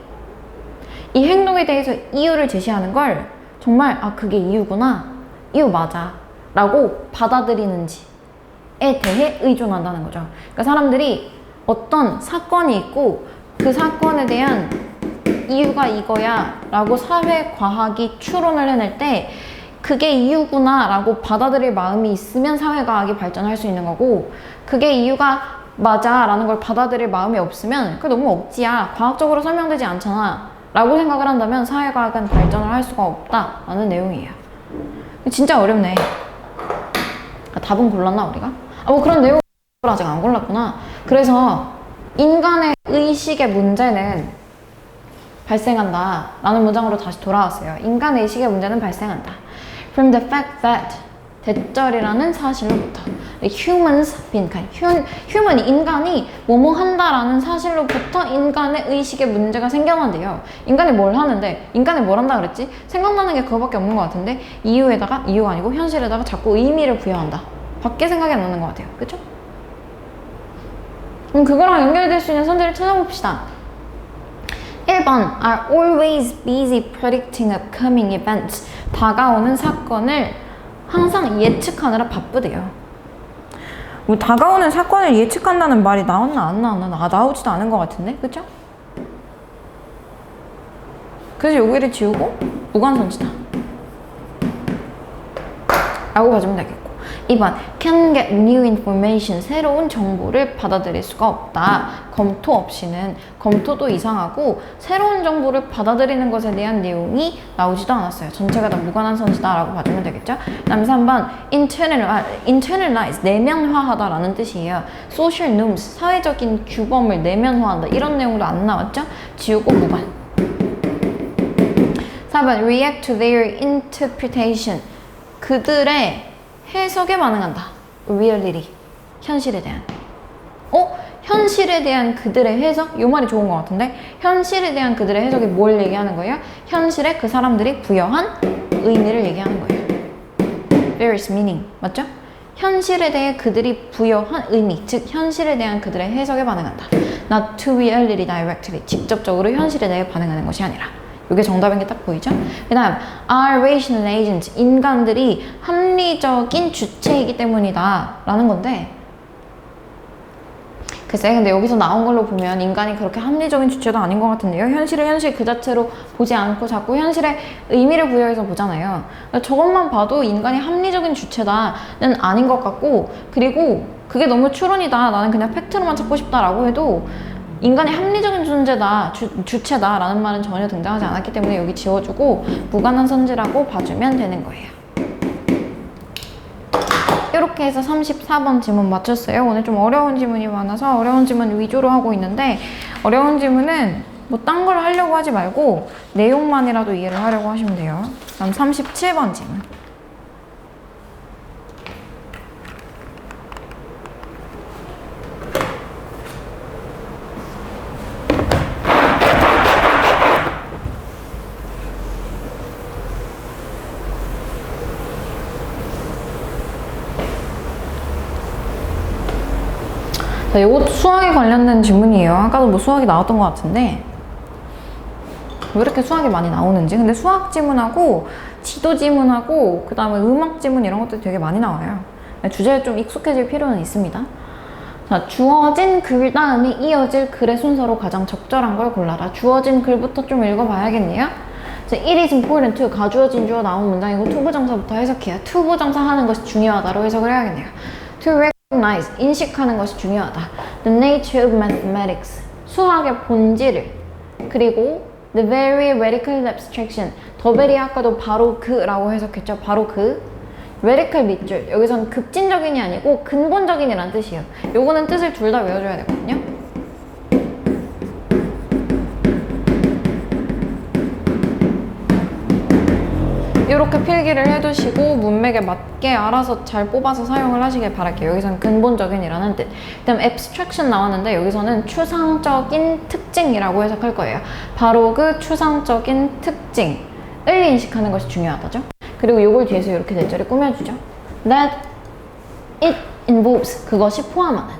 이 행동에 대해서 이유를 제시하는 걸 정말 그게 이유구나, 이유 맞아 라고 받아들이는지에 대해 의존한다는 거죠. 그러니까 사람들이 어떤 사건이 있고 그 사건에 대한 이유가 이거야 라고 사회과학이 추론을 해낼 때 그게 이유구나 라고 받아들일 마음이 있으면 사회과학이 발전할 수 있는 거고 그게 이유가 맞아 라는 걸 받아들일 마음이 없으면 그게 너무 억지야, 과학적으로 설명되지 않잖아 라고 생각을 한다면 사회과학은 발전을 할 수가 없다 라는 내용이에요. 진짜 어렵네. 답은 골랐나 우리가? 뭐 그런 내용을 아직 안 골랐구나. 그래서 인간의 의식의 문제는 발생한다 라는 문장으로 다시 돌아왔어요. 인간의 의식의 문제는 발생한다. From the fact that 대절이라는 사실로부터 humans 빈칸 human이 인간이 뭐뭐 한다라는 사실로부터 인간의 의식의 문제가 생겨난대요. 인간이 뭘 하는데 인간이 뭘 한다 그랬지? 생각나는 게 그거밖에 없는 것 같은데 이유가 아니고 현실에다가 자꾸 의미를 부여한다 밖에 생각이 안 나는 것 같아요. 그쵸? 그럼 그거랑 연결될 수 있는 선들을 찾아봅시다. 1번 are always busy predicting upcoming events. 다가오는 사건을 항상 예측하느라 바쁘대요. 뭐 다가오는 사건을 예측한다는 말이 나왔나 안 나왔나? 나오지도 않은 것 같은데? 그쵸? 그래서 여기를 지우고 무관선지다 라고 봐주면 되겠고 2번 can get new information. 새로운 정보를 받아들일 수가 없다. 검토 없이는 검토도 이상하고 새로운 정보를 받아들이는 것에 대한 내용이 나오지도 않았어요. 전체가 다 무관한 선지다 라고 봐주면 되겠죠. 그 다음에 3번 internalize 내면화하다 라는 뜻이에요. social norms 사회적인 규범을 내면화한다 이런 내용도 안 나왔죠. 지우고 무관. 4번 react to their interpretation. 그들의 해석에 반응한다. reality 현실에 대한 현실에 대한 그들의 해석? 이 말이 좋은 것 같은데 현실에 대한 그들의 해석이 뭘 얘기하는 거예요? 현실에 그 사람들이 부여한 의미를 얘기하는 거예요. various meaning 맞죠? 현실에 대해 그들이 부여한 의미, 즉 현실에 대한 그들의 해석에 반응한다. Not to reality directly, 직접적으로 현실에 대해 반응하는 것이 아니라. 이게 정답인 게 딱 보이죠? 그 다음 are rational agents, 인간들이 합리적인 주체이기 때문이다 라는 건데, 글쎄 근데 여기서 나온 걸로 보면 인간이 그렇게 합리적인 주체도 아닌 것 같은데요. 현실을 현실 그 자체로 보지 않고 자꾸 현실에 의미를 부여해서 보잖아요. 저것만 봐도 인간이 합리적인 주체다는 아닌 것 같고, 그리고 그게 너무 추론이다, 나는 그냥 팩트로만 찾고 싶다라고 해도 인간이 합리적인 존재다, 주체다 라는 말은 전혀 등장하지 않았기 때문에 여기 지워주고 무관한 선지라고 봐주면 되는 거예요. 이렇게 해서 34번 지문 맞췄어요. 오늘 좀 어려운 지문이 많아서 어려운 지문 위주로 하고 있는데, 어려운 지문은 뭐 딴 걸 하려고 하지 말고 내용만이라도 이해를 하려고 하시면 돼요. 그럼 37번 지문. 자, 이것도 수학에 관련된 질문이에요. 아까도 뭐 수학이 나왔던 것 같은데 왜 이렇게 수학이 많이 나오는지. 근데 수학 지문하고 지도 지문하고 그 다음에 음악 지문 이런 것들이 되게 많이 나와요. 주제에 좀 익숙해질 필요는 있습니다. 자, 주어진 글 다음에 이어질 글의 순서로 가장 적절한 걸 골라라. 주어진 글부터 좀 읽어봐야겠네요. 자, it is important to, 가주어진 주어 나온 문장이고 투부정사부터 해석해요. 투부정사 하는 것이 중요하다로 해석을 해야겠네요. to recognize, 인식하는 것이 중요하다. The nature of mathematics, 수학의 본질을. 그리고 the very radical abstraction, 더 베리 아까도 바로 그라고 해석했죠. 바로 그. radical 밑줄, 여기서는 급진적인이 아니고 근본적인이란 뜻이에요. 요거는 뜻을 둘 다 외워줘야 되거든요. 이렇게 필기를 해두시고 문맥에 맞게 알아서 잘 뽑아서 사용을 하시길 바랄게요. 여기서는 근본적인이라는 뜻. 그다음 abstraction 나왔는데 여기서는 추상적인 특징이라고 해석할 거예요. 바로 그 추상적인 특징을 인식하는 것이 중요하다죠. 그리고 이걸 뒤에서 이렇게 넷절에 꾸며주죠. That it involves, 그것이 포함하는.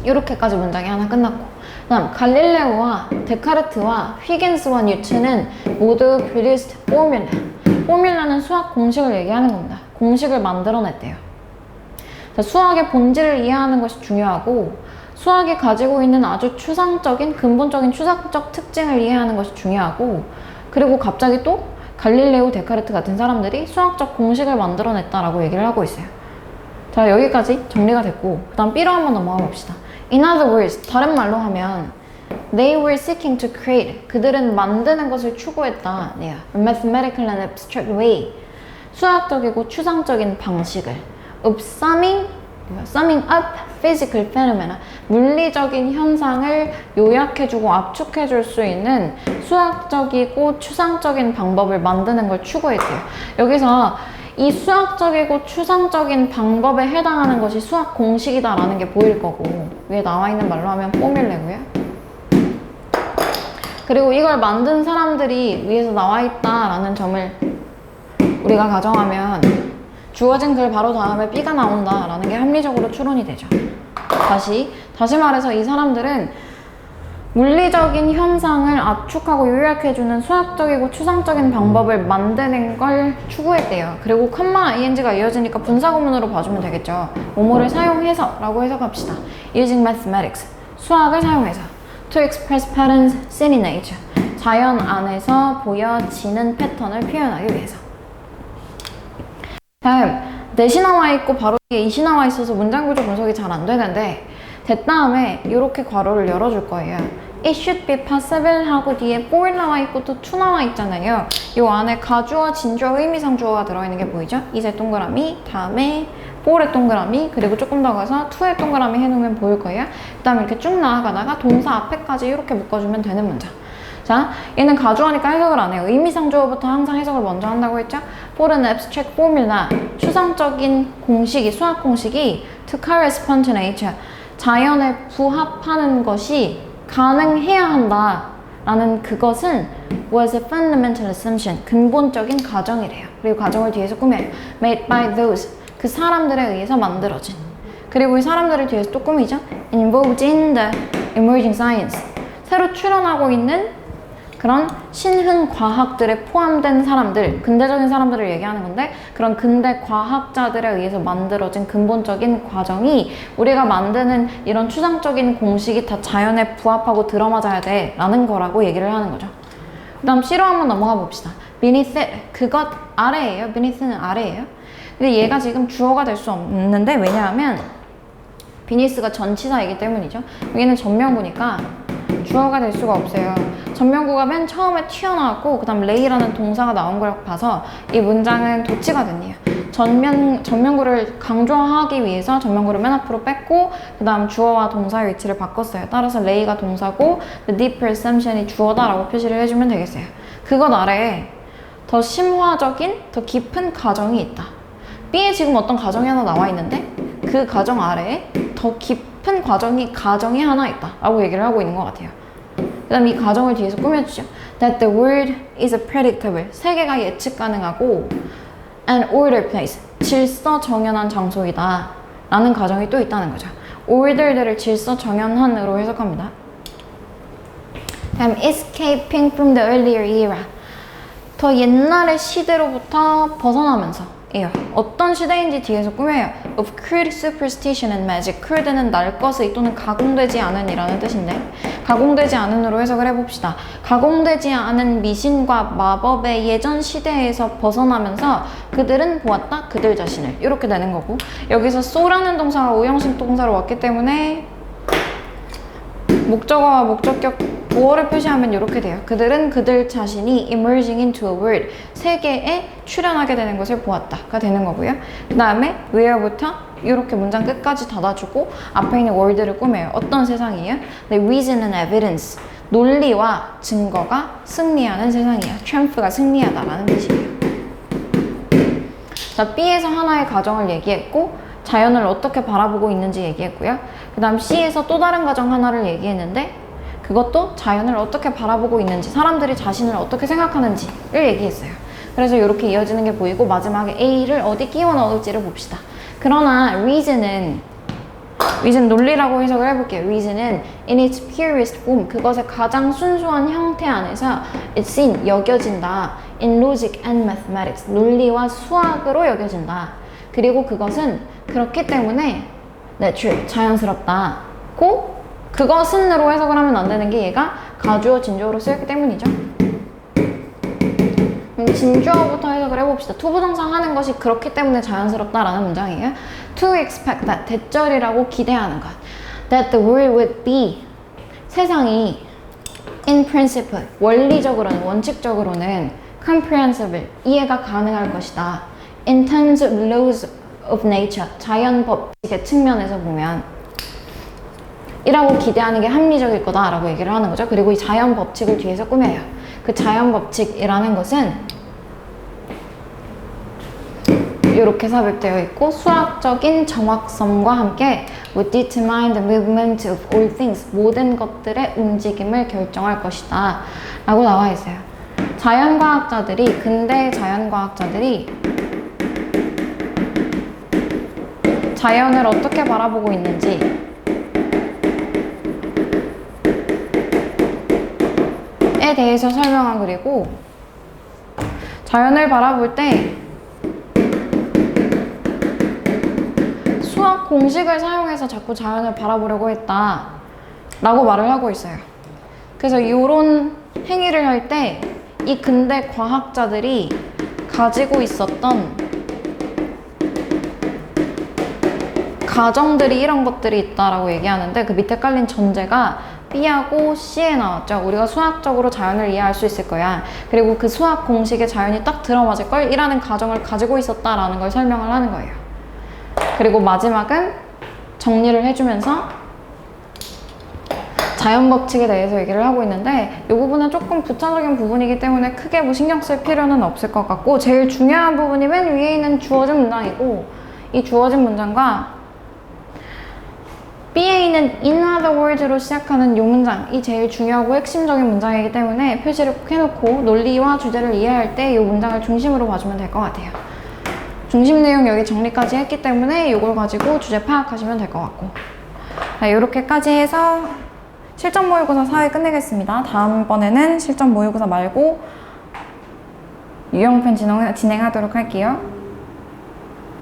이렇게까지 문장이 하나 끝났고, 그 다음 갈릴레오와 데카르트와 휘긴스와 뉴턴은 모두 produced formula. 포뮬라는 수학 공식을 얘기하는 겁니다. 공식을 만들어냈대요. 자, 수학의 본질을 이해하는 것이 중요하고 수학이 가지고 있는 아주 추상적인 근본적인 추상적 특징을 이해하는 것이 중요하고, 그리고 갑자기 또 갈릴레오, 데카르트 같은 사람들이 수학적 공식을 만들어냈다라고 얘기를 하고 있어요. 자, 여기까지 정리가 됐고, 그 다음 B로 한번 넘어가 봅시다. In other words, 다른 말로 하면 They were seeking to create, 그들은 만드는 것을 추구했다. 네, a mathematical and abstract way, 수학적이고 추상적인 방식을 of summing up physical phenomena, 물리적인 현상을 요약해주고 압축해줄 수 있는 수학적이고 추상적인 방법을 만드는 걸 추구했대요. 여기서 이 수학적이고 추상적인 방법에 해당하는 것이 수학 공식이다라는 게 보일 거고, 위에 나와 있는 말로 하면 포뮬레고요. 그리고 이걸 만든 사람들이 위에서 나와 있다라는 점을 우리가 가정하면 주어진 글 바로 다음에 B가 나온다라는 게 합리적으로 추론이 되죠. 다시 말해서 이 사람들은 물리적인 현상을 압축하고 요약해주는 수학적이고 추상적인 방법을 만드는 걸 추구했대요. 그리고 컴마 ing가 이어지니까 분사구문으로 봐주면 되겠죠. 뭐뭐를 사용해서 라고 해석합시다. Using mathematics, 수학을 사용해서. To express patterns seen in nature, 자연 안에서 보여지는 패턴을 표현하기 위해서. 다음, 대시 나와 있고 바로 뒤에 이시 나와 있어서 문장 구조 분석이 잘 안 되는데, 다음에 이렇게 괄호를 열어줄 거예요. It should be possible 하고 뒤에 for 나와 있고 또 to 나와 있잖아요. 이 안에 가주어, 진주어, 의미상 주어가 들어있는 게 보이죠? 이제 동그라미, 다음에 for의 동그라미, 그리고 조금 더 가서 to의 동그라미 해놓으면 보일 거예요. 그 다음에 이렇게 쭉 나아가다가 동사 앞에까지 이렇게 묶어주면 되는 문장. 자, 얘는 가주어니까 해석을 안 해요. 의미상 주어부터 항상 해석을 먼저 한다고 했죠? for는 abstract formula, 추상적인 공식이, 수학 공식이 to correspond to nature, 자연에 부합하는 것이 가능해야 한다 라는 그것은 was a fundamental assumption, 근본적인 가정이래요. 그리고 가정을 뒤에서 꾸며요. made by those, 그 사람들에 의해서 만들어진. 그리고 이 사람들을 뒤에서 또 꾸미죠. involved in the emerging science. 새로 출현하고 있는 그런 신흥 과학들에 포함된 사람들, 근대적인 사람들을 얘기하는 건데, 그런 근대 과학자들에 의해서 만들어진 근본적인 과정이 우리가 만드는 이런 추상적인 공식이 다 자연에 부합하고 들어맞아야 돼 라는 거라고 얘기를 하는 거죠. 그 다음 C로 한번 넘어가 봅시다. beneath it, 그것 아래예요. beneath는 아래예요. 근데 얘가 지금 주어가 될 수 없는데, 왜냐하면 beneath가 전치사이기 때문이죠. 여기는 전명구니까 주어가 될 수가 없어요. 전명구가 맨 처음에 튀어나왔고 그 다음 lay라는 동사가 나온 걸 봐서 이 문장은 도치거든요. 전명구를 강조하기 위해서 전명구를 맨 앞으로 뺐고 그 다음 주어와 동사의 위치를 바꿨어요. 따라서 lay가 동사고 the deep perception이 주어다라고 표시를 해주면 되겠어요. 그것 아래에 더 심화적인, 더 깊은 가정이 있다. B에 지금 어떤 가정이 하나 나와 있는데 그 가정 아래에 더 깊은 가정이 하나 있다 라고 얘기를 하고 있는 것 같아요. 그 다음 이 가정을 뒤에서 꾸며주죠. That the world is a predictable, 세계가 예측 가능하고 an ordered place, 질서 정연한 장소이다 라는 가정이 또 있다는 거죠. order들을 질서 정연한으로 해석합니다. 다음 escaping from the earlier era, 더 옛날의 시대로부터 벗어나면서 이요. 어떤 시대인지 뒤에서 꾸며요. Of crude superstition and magic. crude는 날 것의 또는 가공되지 않은 이라는 뜻인데 가공되지 않은으로 해석을 해봅시다. 가공되지 않은 미신과 마법의 예전 시대에서 벗어나면서 그들은 보았다. 그들 자신을. 이렇게 되는 거고 여기서 so라는 동사가 오형식 동사로 왔기 때문에 목적어와 목적격 보어를 표시하면 이렇게 돼요. 그들은 그들 자신이 emerging into a world, 세계에 출현하게 되는 것을 보았다가 되는 거고요. 그 다음에 where부터 이렇게 문장 끝까지 닫아주고 앞에 있는 word를 꾸며요. 어떤 세상이에요? 네, reason and evidence, 논리와 증거가 승리하는 세상이에요. triumph가 승리하다라는 뜻이에요. 자, B에서 하나의 가정을 얘기했고 자연을 어떻게 바라보고 있는지 얘기했고요. 그 다음 C에서 또 다른 가정 하나를 얘기했는데 그것도 자연을 어떻게 바라보고 있는지, 사람들이 자신을 어떻게 생각하는지를 얘기했어요. 그래서 이렇게 이어지는 게 보이고 마지막에 A를 어디 끼워 넣을지를 봅시다. 그러나 reason 논리라고 해석을 해볼게요. reason은 in its purest form, 그것의 가장 순수한 형태 안에서 it's seen, 여겨진다. in logic and mathematics, 논리와 수학으로 여겨진다. 그리고 그것은 그렇기 때문에 natural, 자연스럽다고 그것은으로 해석을 하면 안 되는 게 얘가 가주어 진주어로 쓰였기 때문이죠. 진주어부터 해석을 해봅시다. 투부정사 하는 것이 그렇기 때문에 자연스럽다라는 문장이에요. To expect that, 대절이라고 기대하는 것. That the world would be, 세상이 in principle, 원리적으로는, 원칙적으로는 comprehensible, 이해가 가능할 것이다. In terms of laws of nature, 자연 법칙의 측면에서 보면 이라고 기대하는 게 합리적일 거다라고 얘기를 하는 거죠. 그리고 이 자연 법칙을 뒤에서 꾸며요. 그 자연 법칙이라는 것은 이렇게 삽입되어 있고 수학적인 정확성과 함께 would determine the movement of all things, 모든 것들의 움직임을 결정할 것이다 라고 나와 있어요. 자연과학자들이, 근대 자연과학자들이 자연을 어떻게 바라보고 있는지 에 대해서 설명한 글이고, 자연을 바라볼 때 수학 공식을 사용해서 자꾸 자연을 바라보려고 했다 라고 말을 하고 있어요. 그래서 이런 행위를 할 때 이 근대 과학자들이 가지고 있었던 가정들이 이런 것들이 있다라고 얘기하는데 그 밑에 깔린 전제가 B하고 C에 나왔죠. 우리가 수학적으로 자연을 이해할 수 있을 거야. 그리고 그 수학 공식에 자연이 딱 들어맞을 걸 이라는 가정을 가지고 있었다라는 걸 설명을 하는 거예요. 그리고 마지막은 정리를 해주면서 자연 법칙에 대해서 얘기를 하고 있는데 이 부분은 조금 부차적인 부분이기 때문에 크게 뭐 신경 쓸 필요는 없을 것 같고, 제일 중요한 부분이 맨 위에 있는 주어진 문장이고, 이 주어진 문장과 B에 있는 in other words로 시작하는 이 문장이 제일 중요하고 핵심적인 문장이기 때문에 표시를 꼭 해놓고 논리와 주제를 이해할 때 이 문장을 중심으로 봐주면 될 것 같아요. 중심 내용 여기 정리까지 했기 때문에 이걸 가지고 주제 파악하시면 될 것 같고. 자, 이렇게까지 해서 실전 모의고사 4회 끝내겠습니다. 다음번에는 실전 모의고사 말고 유형편 진행하도록 할게요.